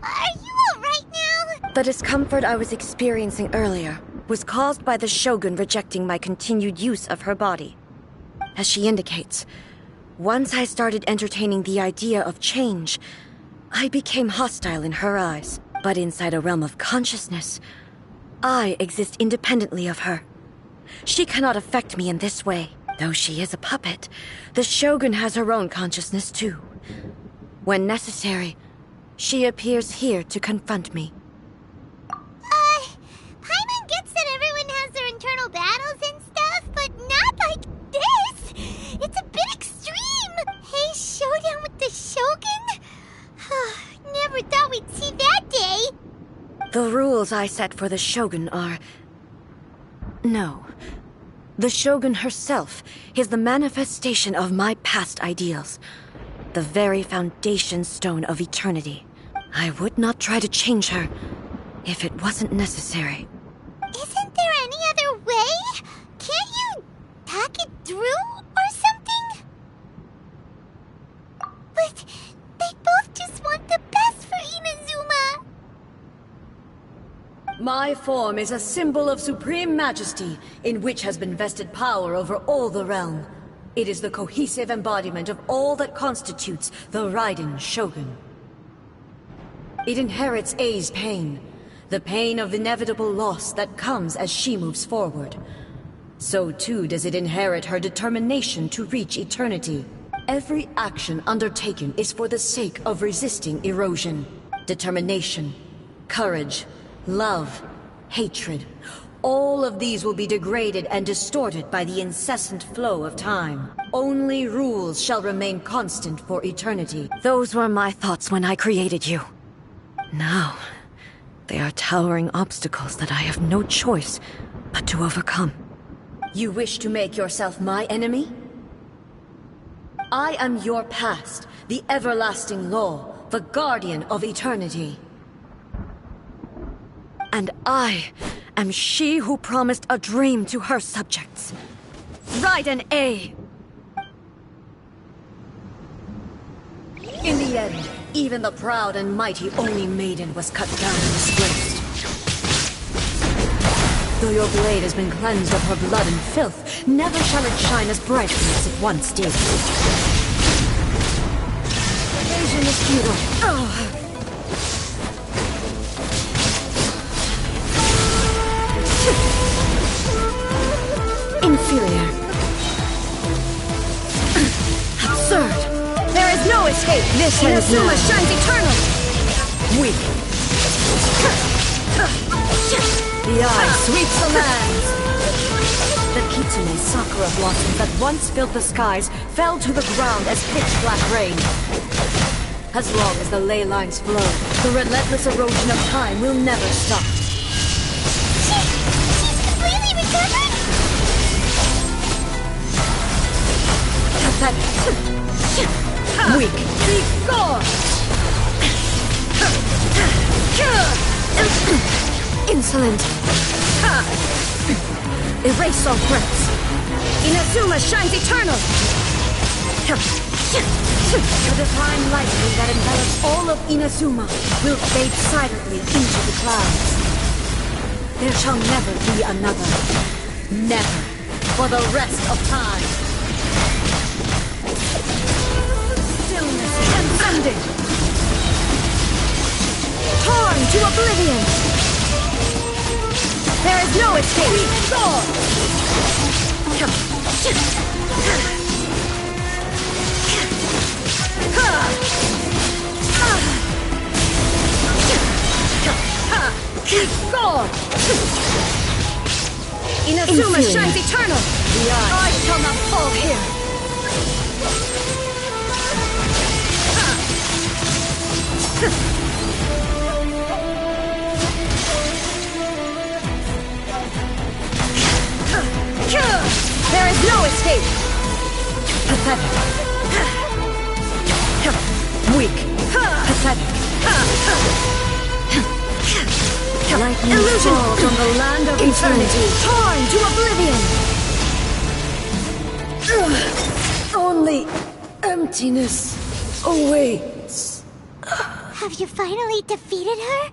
Are you alright now? The discomfort I was experiencing earlier was caused by the Shogun rejecting my continued use of her body. As she indicates, once I started entertaining the idea of change, I became hostile in her eyes. But inside a realm of consciousness, I exist independently of her. She cannot affect me in this way. Though she is a puppet, the Shogun has her own consciousness too. When necessary, she appears here to confront me. Paimon gets that everyone has their internal battles and stuff, but not like this! It's a bit extreme! Hey, showdown with the Shogun? Never thought we'd see that day! The rules I set for the Shogun are... No. The Shogun herself is the manifestation of my past ideals. The very foundation stone of eternity. I would not try to change her if it wasn't necessary. Isn't there any other way? Can't you talk it through or something? But they both just want the best for Inazuma. My form is a symbol of supreme majesty, in which has been vested power over all the realm. It is the cohesive embodiment of all that constitutes the Raiden Shogun. It inherits Ei's pain, the pain of inevitable loss that comes as she moves forward. So too does it inherit her determination to reach eternity. Every action undertaken is for the sake of resisting erosion. Determination, courage, love, hatred. All of these will be degraded and distorted by the incessant flow of time. Only rules shall remain constant for eternity. Those were my thoughts when I created you. Now, they are towering obstacles that I have no choice but to overcome. You wish to make yourself my enemy? I am your past, the everlasting law, the guardian of eternity. And I am she who promised a dream to her subjects. Raiden A. In the end, even the proud and mighty Oni Maiden was cut down and disgraced. Though your blade has been cleansed of her blood and filth, never shall it shine as brightly as it once did. Evasion is futile. Inferior. Absurd. There is no escape. This Inazuma shines eternal. Weak. The eye sweeps the lands. The Kitsune sakura blossoms that once filled the skies fell to the ground as pitch-black rain. As long as the ley lines flow, the relentless erosion of time will never stop. She's completely recovered? Pathetic. Weak. Be gone! Insolent. Erase all threats. Inazuma shines eternal. The divine lightning that envelops all of Inazuma will fade silently into the clouds. There shall never be another. Never. For the rest of time. Stillness transcending. Torn to oblivion. There is no escape! Gone! Gone! Inazuma shines eternal! The eye shall not fall here! There is no escape! Pathetic. Weak. Pathetic. Lightning falls on the land of eternity, torn to oblivion! Only emptiness awaits. Have you finally defeated her?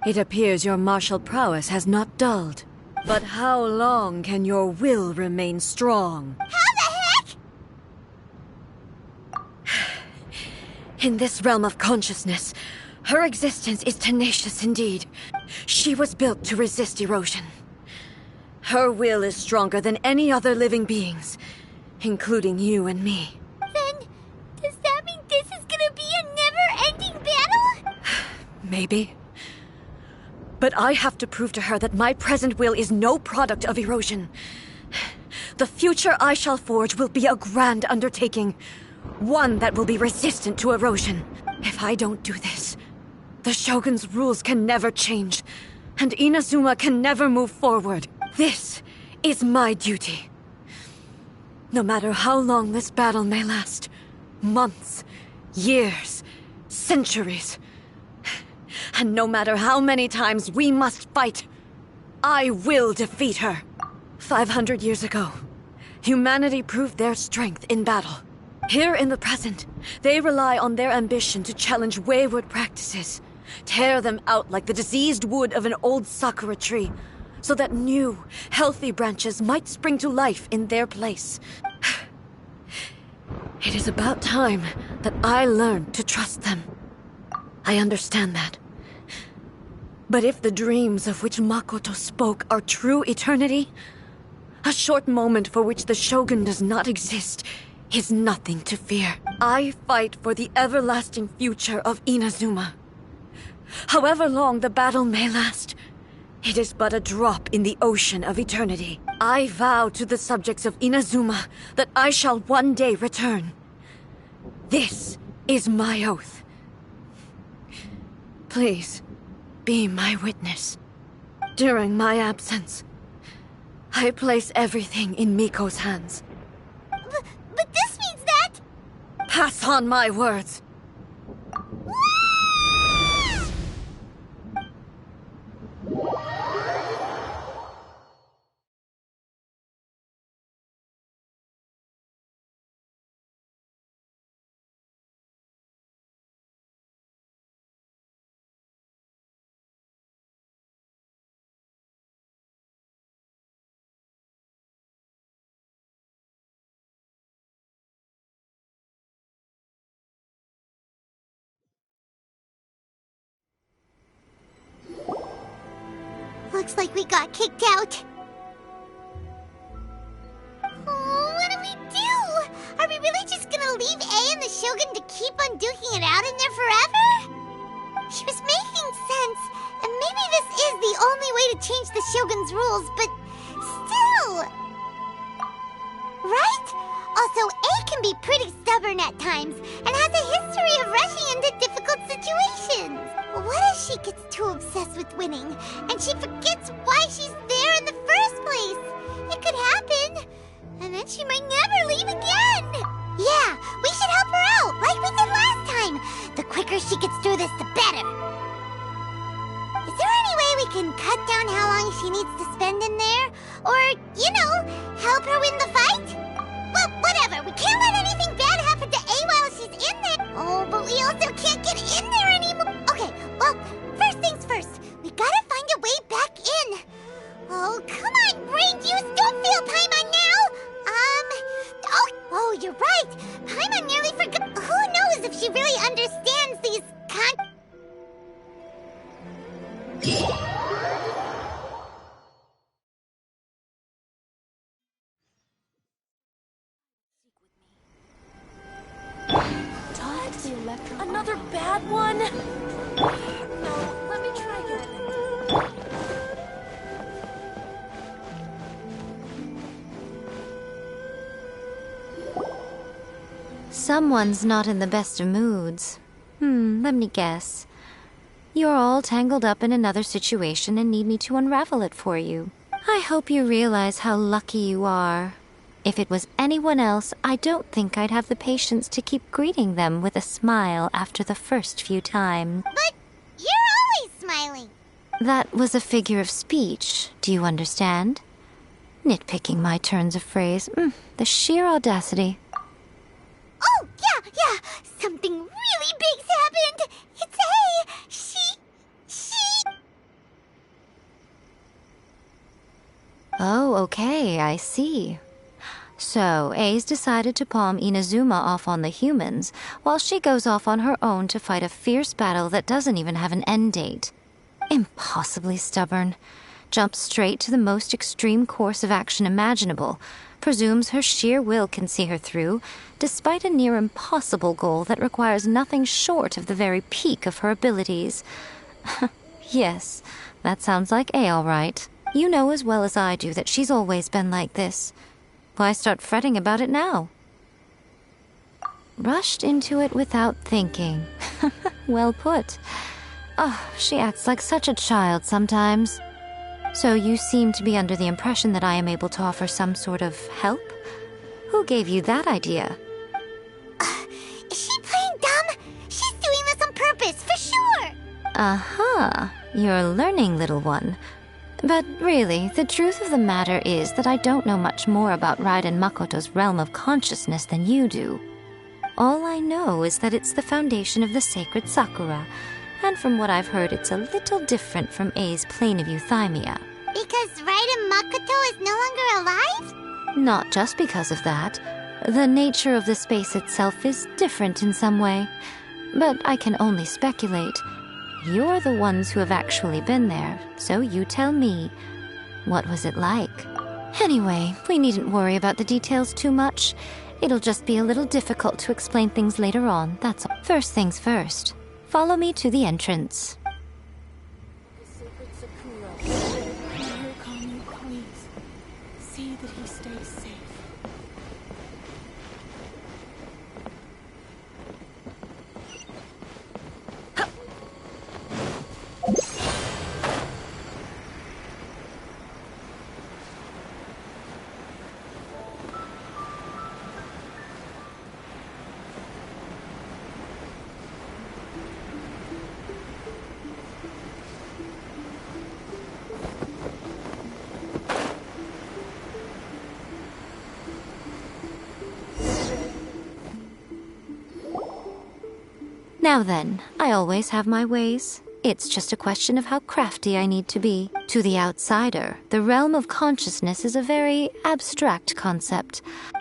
It appears your martial prowess has not dulled. But how long can your will remain strong? How the heck? In this realm of consciousness, her existence is tenacious indeed. She was built to resist erosion. Her will is stronger than any other living being's, including you and me. Then, does that mean this is gonna be a never-ending battle? Maybe. But I have to prove to her that my present will is no product of erosion. The future I shall forge will be a grand undertaking. One that will be resistant to erosion. If I don't do this, the Shogun's rules can never change, and Inazuma can never move forward. This is my duty. No matter how long this battle may last, months, years, centuries, and no matter how many times we must fight, I will defeat her. 500 years ago, humanity proved their strength in battle. Here in the present, they rely on their ambition to challenge wayward practices, tear them out like the diseased wood of an old sakura tree, so that new, healthy branches might spring to life in their place. It is about time that I learned to trust them. I understand that. But if the dreams of which Makoto spoke are true eternity, a short moment for which the Shogun does not exist is nothing to fear. I fight for the everlasting future of Inazuma. However long the battle may last, it is but a drop in the ocean of eternity. I vow to the subjects of Inazuma that I shall one day return. This is my oath. Please, be my witness. During my absence, I place everything in Miko's hands. But this means that... Pass on my words. Looks like we got kicked out. Oh, what do we do? Are we really just gonna leave A and the Shogun to keep on duking it out in there forever? She was making sense, and maybe this is the only way to change the Shogun's rules, but still... Right? Also, A can be pretty stubborn at times, and has a history of rushing into difficult situations. What if she gets too obsessed with winning, and she forgets why she's there in the first place? It could happen, and then she might never leave again. Yeah, we should help her out, like we did last time. The quicker she gets through this, the better. Is there any way we can cut down how long she needs to spend in there? Or, you know, help her win the fight? Well, whatever. We can't let anything bad happen to A while she's in there. Oh, but we also can't get in there anymore. Okay, well, first things first. We gotta find a way back in. Oh, come on, brain juice. Don't feel Paimon now. Oh, you're right. Paimon nearly forgot. Who knows if she really understands these Another bad one? No, let me try again. Someone's not in the best of moods. Let me guess. You're all tangled up in another situation and need me to unravel it for you. I hope you realize how lucky you are. If it was anyone else, I don't think I'd have the patience to keep greeting them with a smile after the first few times. But you're always smiling. That was a figure of speech, do you understand? Nitpicking my turns of phrase. The sheer audacity. Oh, yeah. Something really big's happened. It's A. She... Oh, okay, I see. So, A's decided to palm Inazuma off on the humans, while she goes off on her own to fight a fierce battle that doesn't even have an end date. Impossibly stubborn. Jumps straight to the most extreme course of action imaginable, presumes her sheer will can see her through, despite a near impossible goal that requires nothing short of the very peak of her abilities. Yes, that sounds like A all right. You know as well as I do that she's always been like this. Why start fretting about it now? Rushed into it without thinking. Well put. Oh, she acts like such a child sometimes. So you seem to be under the impression that I am able to offer some sort of help? Who gave you that idea? Is she playing dumb? She's doing this on purpose, for sure! Uh-huh. You're learning, little one. But really, the truth of the matter is that I don't know much more about Raiden Makoto's realm of consciousness than you do. All I know is that it's the foundation of the sacred Sakura, and from what I've heard, it's a little different from A's plane of euthymia. Because Raiden Makoto is no longer alive? Not just because of that. The nature of the space itself is different in some way. But I can only speculate. You're the ones who have actually been there, so you tell me. What was it like? Anyway, we needn't worry about the details too much. It'll just be a little difficult to explain things later on, that's all. First things first. Follow me to the entrance. The sacred Sakura. Murakami, please. See that he stays safe. Now then, I always have my ways. It's just a question of how crafty I need to be. To the outsider, the realm of consciousness is a very abstract concept.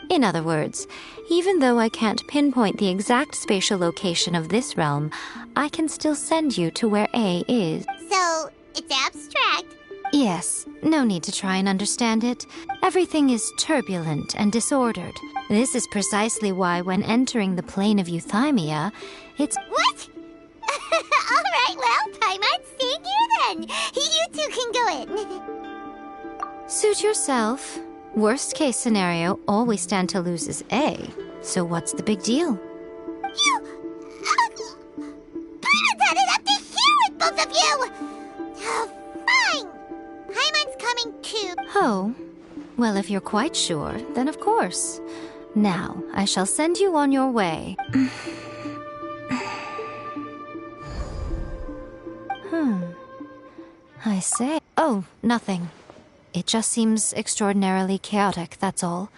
In other words, even though I can't pinpoint the exact spatial location of this realm, I can still send you to where A is. So, it's abstract. Yes, no need to try and understand it. Everything is turbulent and disordered. This is precisely why when entering the plane of Euthymia, it's— What? Alright, well, Paimon, stay here then. You two can go in. Suit yourself. Worst case scenario, all we stand to lose is A. So what's the big deal? You... Paimon's had it up to here with both of you! Oh, fine. Paimon's coming too. Oh, well, if you're quite sure, then of course. Now, I shall send you on your way. I say. Oh, nothing. It just seems extraordinarily chaotic, that's all.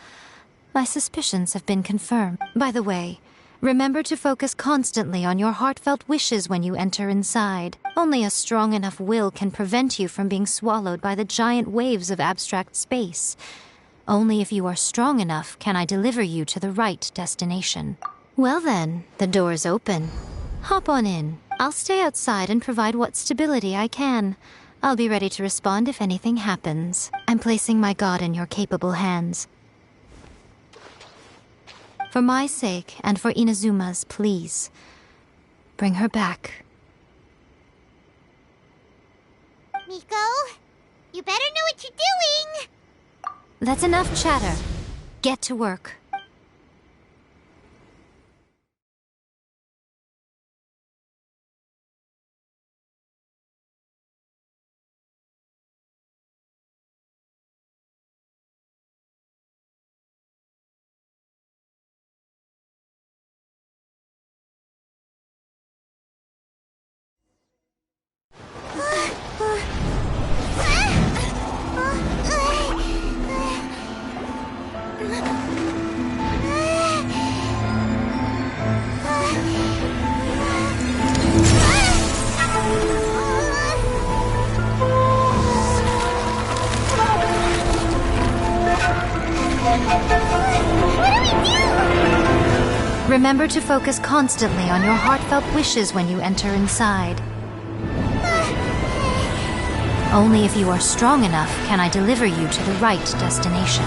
My suspicions have been confirmed. By the way, remember to focus constantly on your heartfelt wishes when you enter inside. Only a strong enough will can prevent you from being swallowed by the giant waves of abstract space. Only if you are strong enough can I deliver you to the right destination. Well then, the door's open. Hop on in. I'll stay outside and provide what stability I can. I'll be ready to respond if anything happens. I'm placing my god in your capable hands. For my sake, and for Inazuma's, please. Bring her back. Miko, you better know what you're doing! That's enough chatter. Get to work. Remember to focus constantly on your heartfelt wishes when you enter inside. Only if you are strong enough can I deliver you to the right destination.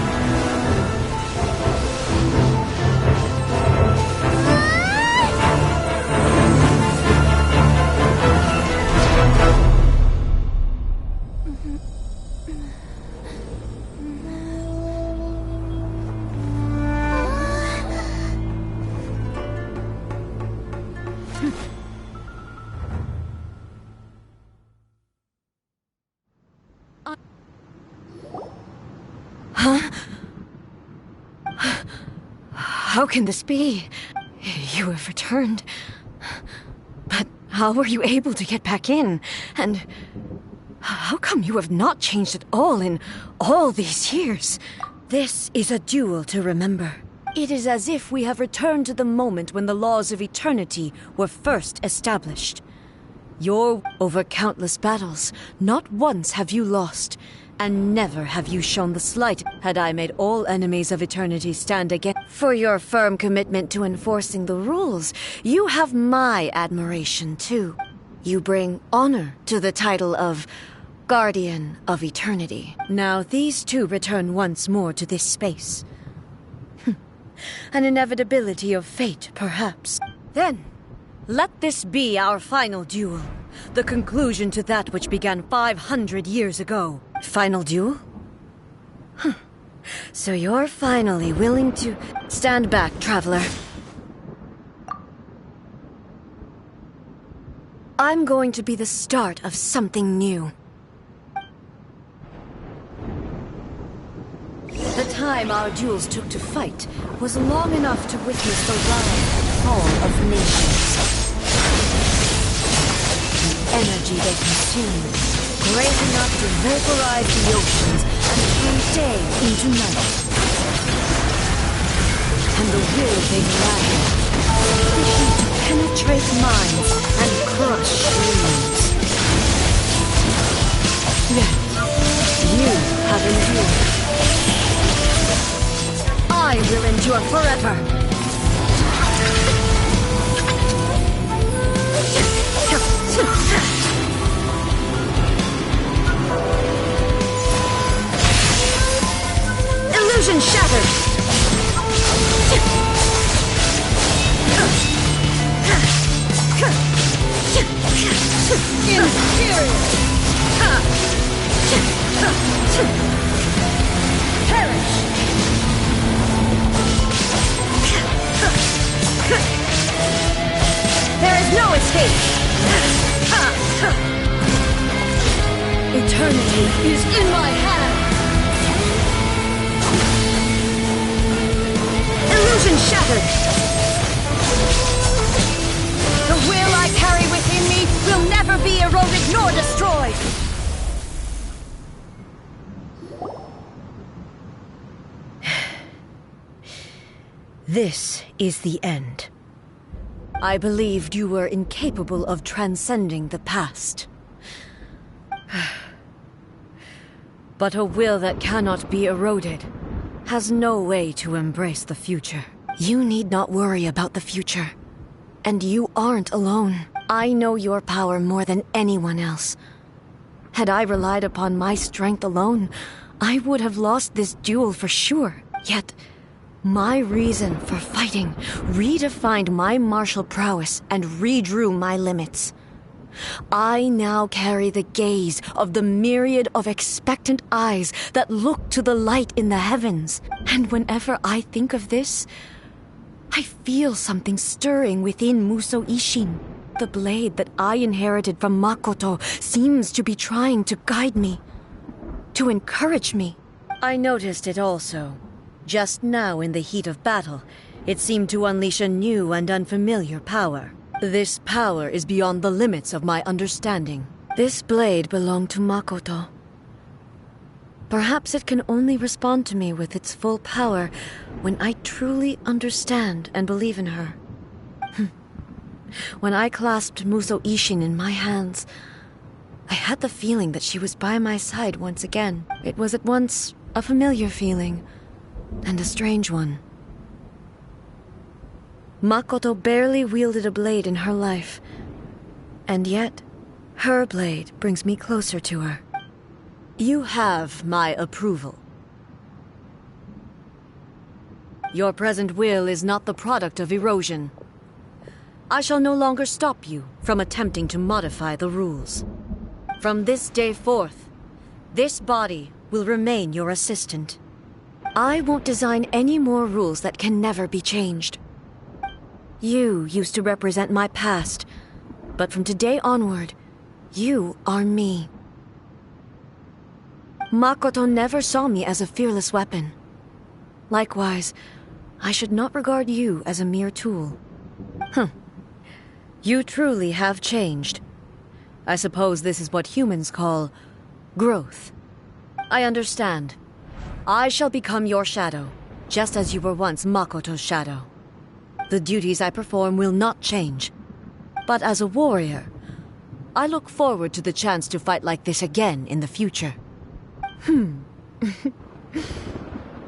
How can this be? You have returned. But how were you able to get back in? And how come you have not changed at all in all these years? This is a duel to remember. It is as if we have returned to the moment when the laws of eternity were first established. Over countless battles, not once have you lost, and never have you shown the slight. Had I made all enemies of eternity stand again for your firm commitment to enforcing the rules, you have my admiration too. You bring honor to the title of Guardian of Eternity. Now these two return once more to this space. An inevitability of fate, perhaps. Then, let this be our final duel. The conclusion to that which began 500 years ago. Final duel? So you're finally willing to stand back, traveler. I'm going to be the start of something new. The time our duels took to fight was long enough to witness the rise and fall of nations. The energy they consumed, great enough to vaporize the oceans and turn day into night. And the will they lacked, sufficient to penetrate minds and crush dreams. Yet, you have endured. I will endure forever! Illusion shattered! Inferior! Perish! There is no escape! Eternity is in my hand! Illusion shattered! The will I carry within me will never be eroded nor destroyed! This is the end. I believed you were incapable of transcending the past. But a will that cannot be eroded has no way to embrace the future. You need not worry about the future. And you aren't alone. I know your power more than anyone else. Had I relied upon my strength alone, I would have lost this duel for sure. Yet, my reason for fighting redefined my martial prowess and redrew my limits. I now carry the gaze of the myriad of expectant eyes that look to the light in the heavens. And whenever I think of this, I feel something stirring within Muso Ishin. The blade that I inherited from Makoto seems to be trying to guide me, to encourage me. I noticed it also. Just now in the heat of battle, it seemed to unleash a new and unfamiliar power. This power is beyond the limits of my understanding. This blade belonged to Makoto. Perhaps it can only respond to me with its full power when I truly understand and believe in her. When I clasped Muso Ishin in my hands, I had the feeling that she was by my side once again. It was at once a familiar feeling and a strange one. Makoto barely wielded a blade in her life, and yet her blade brings me closer to her. You have my approval. Your present will is not the product of erosion. I shall no longer stop you from attempting to modify the rules. From this day forth, this body will remain your assistant. I won't design any more rules that can never be changed. You used to represent my past, but from today onward, you are me. Makoto never saw me as a fearless weapon. Likewise, I should not regard you as a mere tool. You truly have changed. I suppose this is what humans call growth. I understand. I shall become your shadow, just as you were once Makoto's shadow. The duties I perform will not change. But as a warrior, I look forward to the chance to fight like this again in the future.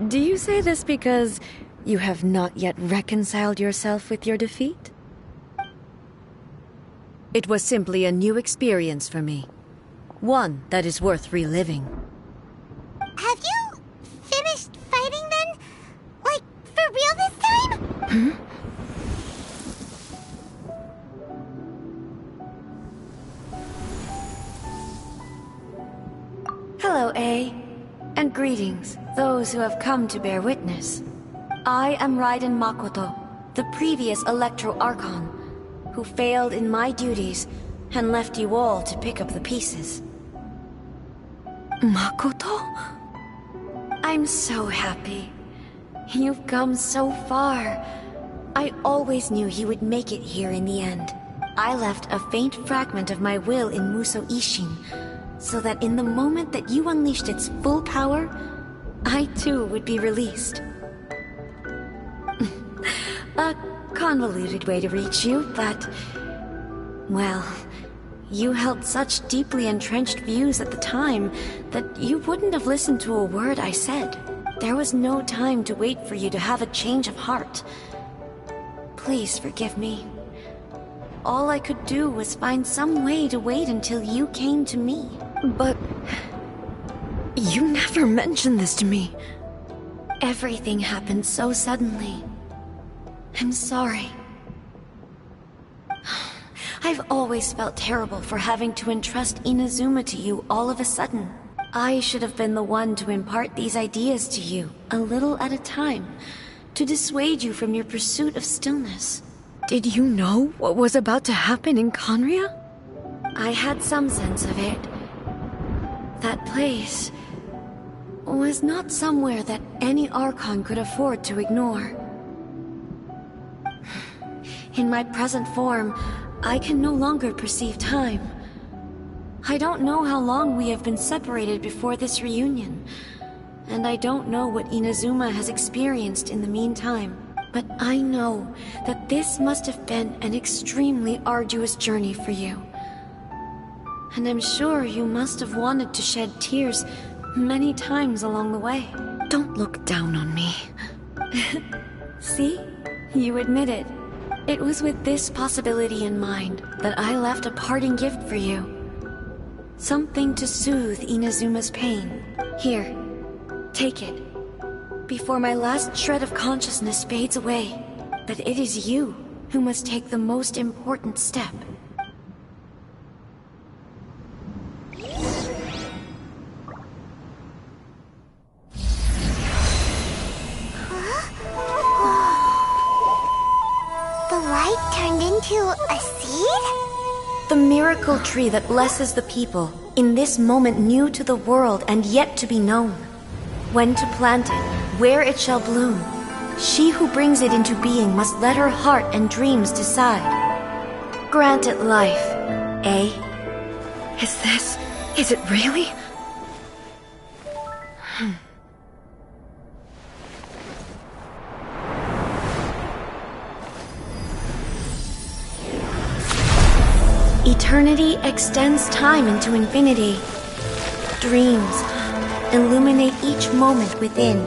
Do you say this because you have not yet reconciled yourself with your defeat? It was simply a new experience for me. One that is worth reliving. Have you finished fighting then? Like, for real this time? Hello, A. And greetings, those who have come to bear witness. I am Raiden Makoto, the previous Electro Archon, who failed in my duties and left you all to pick up the pieces. Makoto? I'm so happy. You've come so far. I always knew you would make it here in the end. I left a faint fragment of my will in Muso Ishin, so that in the moment that you unleashed its full power, I too would be released. A convoluted way to reach you, but... well, you held such deeply entrenched views at the time that you wouldn't have listened to a word I said. There was no time to wait for you to have a change of heart. Please forgive me. All I could do was find some way to wait until you came to me. But... you never mentioned this to me. Everything happened so suddenly. I'm sorry. I've always felt terrible for having to entrust Inazuma to you all of a sudden. I should have been the one to impart these ideas to you, a little at a time, to dissuade you from your pursuit of stillness. Did you know what was about to happen in Conria? I had some sense of it. That place was not somewhere that any Archon could afford to ignore. In my present form, I can no longer perceive time. I don't know how long we have been separated before this reunion, and I don't know what Inazuma has experienced in the meantime. But I know that this must have been an extremely arduous journey for you. And I'm sure you must have wanted to shed tears many times along the way. Don't look down on me. See? You admit it. It was with this possibility in mind that I left a parting gift for you. Something to soothe Inazuma's pain. Here, take it. Before my last shred of consciousness fades away. But it is you who must take the most important step. The light turned into a seed? The miracle tree that blesses the people, in this moment new to the world and yet to be known. When to plant it, where it shall bloom. She who brings it into being must let her heart and dreams decide. Grant it life, eh? Is it really? Eternity extends time into infinity. Dreams illuminate each moment within.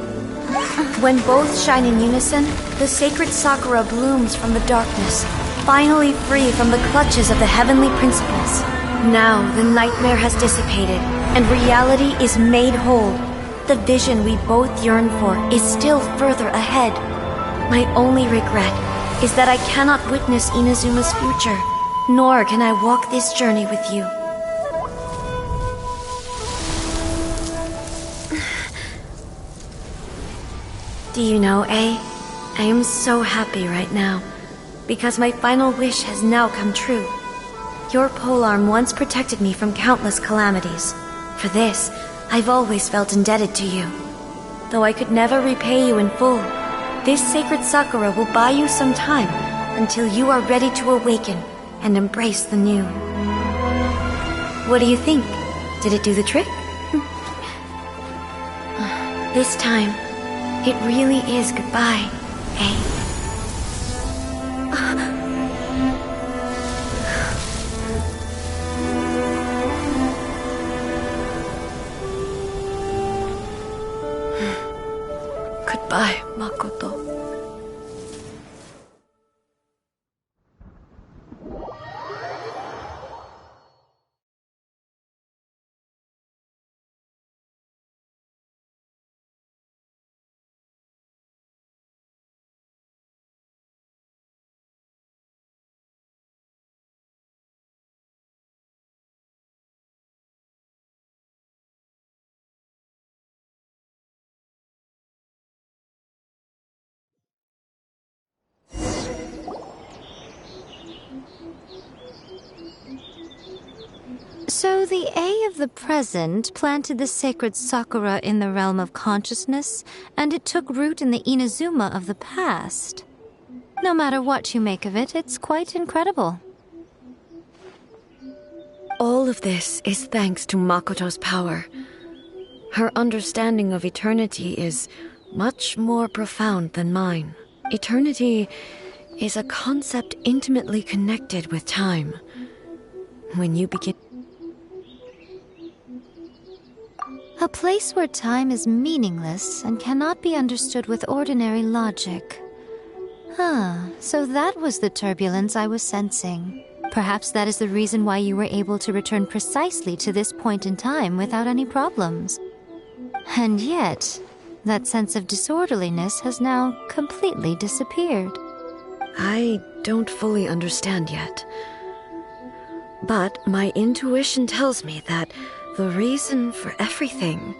When both shine in unison, the sacred Sakura blooms from the darkness, finally free from the clutches of the heavenly principles. Now the nightmare has dissipated, and reality is made whole. The vision we both yearn for is still further ahead. My only regret is that I cannot witness Inazuma's future, nor can I walk this journey with you. Do you know, I am so happy right now, because my final wish has now come true. Your polearm once protected me from countless calamities. For this, I've always felt indebted to you. Though I could never repay you in full, this sacred Sakura will buy you some time until you are ready to awaken and embrace the new. What do you think? Did it do the trick? This time, it really is goodbye, eh? Goodbye, Makoto. So the A of the present planted the sacred Sakura in the realm of consciousness, and it took root in the Inazuma of the past. No matter what you make of it, it's quite incredible. All of this is thanks to Makoto's power. Her understanding of eternity is much more profound than mine. Eternity is a concept intimately connected with time. When you begin... A place where time is meaningless and cannot be understood with ordinary logic. So that was the turbulence I was sensing. Perhaps that is the reason why you were able to return precisely to this point in time without any problems. And yet, that sense of disorderliness has now completely disappeared. I don't fully understand yet. But my intuition tells me that the reason for everything,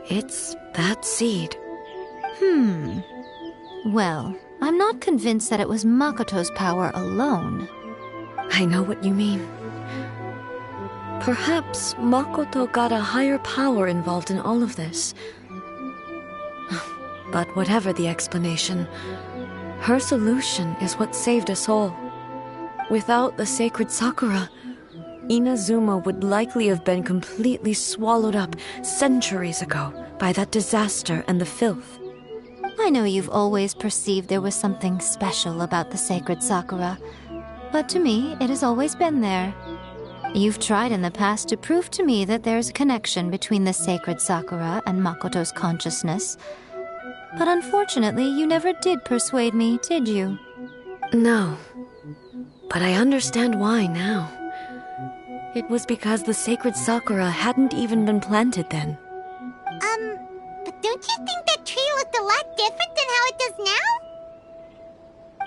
it's that seed. Well, I'm not convinced that it was Makoto's power alone. I know what you mean. Perhaps Makoto got a higher power involved in all of this. But whatever the explanation, her solution is what saved us all. Without the sacred Sakura, Inazuma would likely have been completely swallowed up centuries ago by that disaster and the filth. I know you've always perceived there was something special about the sacred Sakura, but to me, it has always been there. You've tried in the past to prove to me that there's a connection between the sacred Sakura and Makoto's consciousness, but unfortunately, you never did persuade me, did you? No, but I understand why now. It was because the sacred Sakura hadn't even been planted then. But don't you think that tree looked a lot different than how it does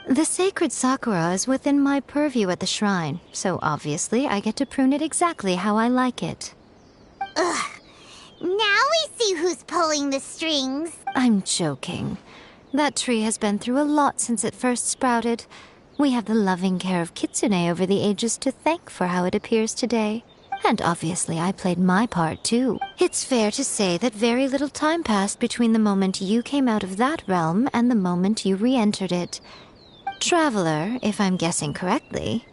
now? The sacred Sakura is within my purview at the shrine, so obviously I get to prune it exactly how I like it. Ugh. Now we see who's pulling the strings. I'm joking. That tree has been through a lot since it first sprouted. We have the loving care of Kitsune over the ages to thank for how it appears today. And obviously I played my part too. It's fair to say that very little time passed between the moment you came out of that realm and the moment you re-entered it. Traveler, if I'm guessing correctly,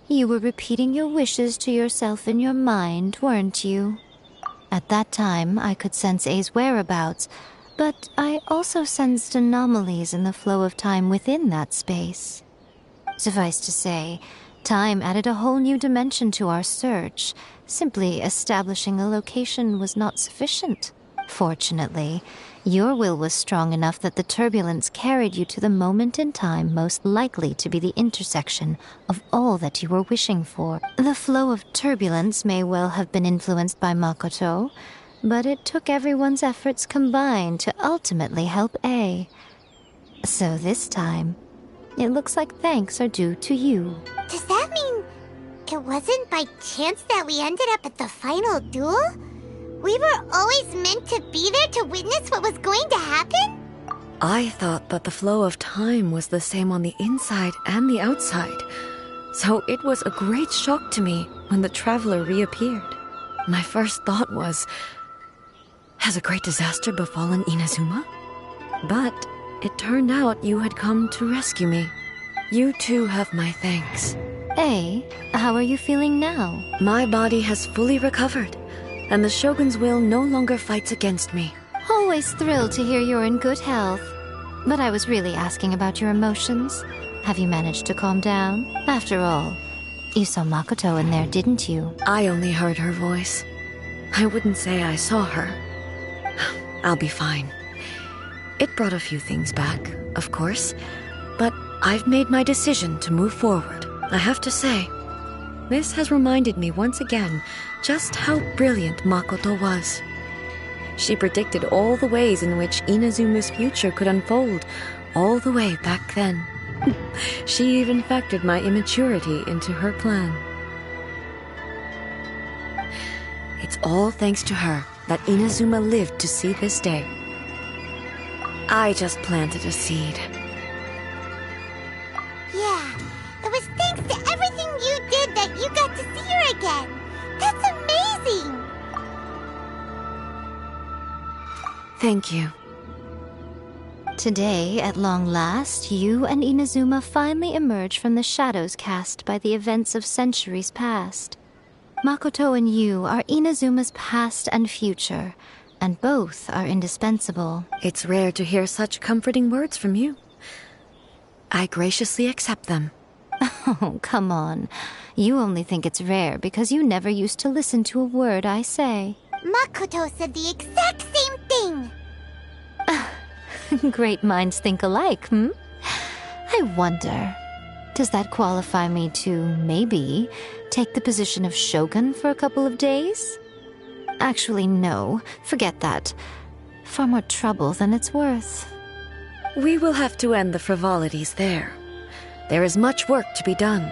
you were repeating your wishes to yourself in your mind, weren't you? At that time, I could sense A's whereabouts, but I also sensed anomalies in the flow of time within that space. Suffice to say, time added a whole new dimension to our search. Simply establishing a location was not sufficient. Fortunately, your will was strong enough that the turbulence carried you to the moment in time most likely to be the intersection of all that you were wishing for. The flow of turbulence may well have been influenced by Makoto, but it took everyone's efforts combined to ultimately help A. So this time, it looks like thanks are due to you. Does that mean it wasn't by chance that we ended up at the final duel? We were always meant to be there to witness what was going to happen? I thought that the flow of time was the same on the inside and the outside, so it was a great shock to me when the traveler reappeared. My first thought was, has a great disaster befallen Inazuma? But it turned out you had come to rescue me. You too have my thanks. A, how are you feeling now? My body has fully recovered, and the Shogun's will no longer fights against me. Always thrilled to hear you're in good health. But I was really asking about your emotions. Have you managed to calm down? After all, you saw Makoto in there, didn't you? I only heard her voice. I wouldn't say I saw her. I'll be fine. It brought a few things back, of course, but I've made my decision to move forward. I have to say, this has reminded me once again just how brilliant Makoto was. She predicted all the ways in which Inazuma's future could unfold, all the way back then. She even factored my immaturity into her plan. It's all thanks to her that Inazuma lived to see this day. I just planted a seed. Yeah, it was thanks to everything you did that you got to see her again. That's amazing! Thank you. Today, at long last, you and Inazuma finally emerge from the shadows cast by the events of centuries past. Makoto and you are Inazuma's past and future, and both are indispensable. It's rare to hear such comforting words from you. I graciously accept them. Oh, come on. You only think it's rare because you never used to listen to a word I say. Makoto said the exact same thing! Great minds think alike, hmm? I wonder, does that qualify me to, maybe, take the position of Shogun for a couple of days? Actually, no. Forget that. Far more trouble than it's worth. We will have to end the frivolities there. There is much work to be done.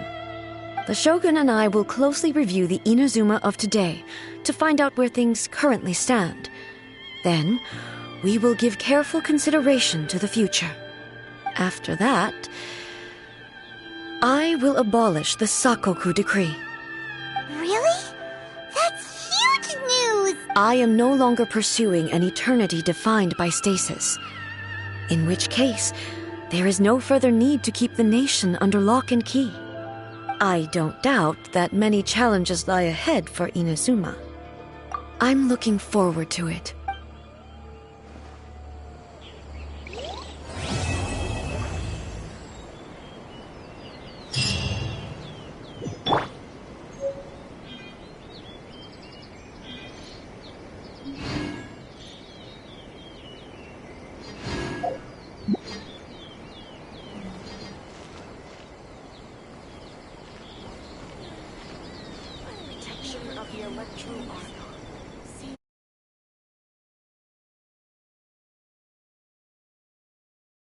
The Shogun and I will closely review the Inazuma of today to find out where things currently stand. Then, we will give careful consideration to the future. After that, I will abolish the Sakoku decree. Really? That's huge news! I am no longer pursuing an eternity defined by stasis. In which case, there is no further need to keep the nation under lock and key. I don't doubt that many challenges lie ahead for Inazuma. I'm looking forward to it. Protection of the electro arc.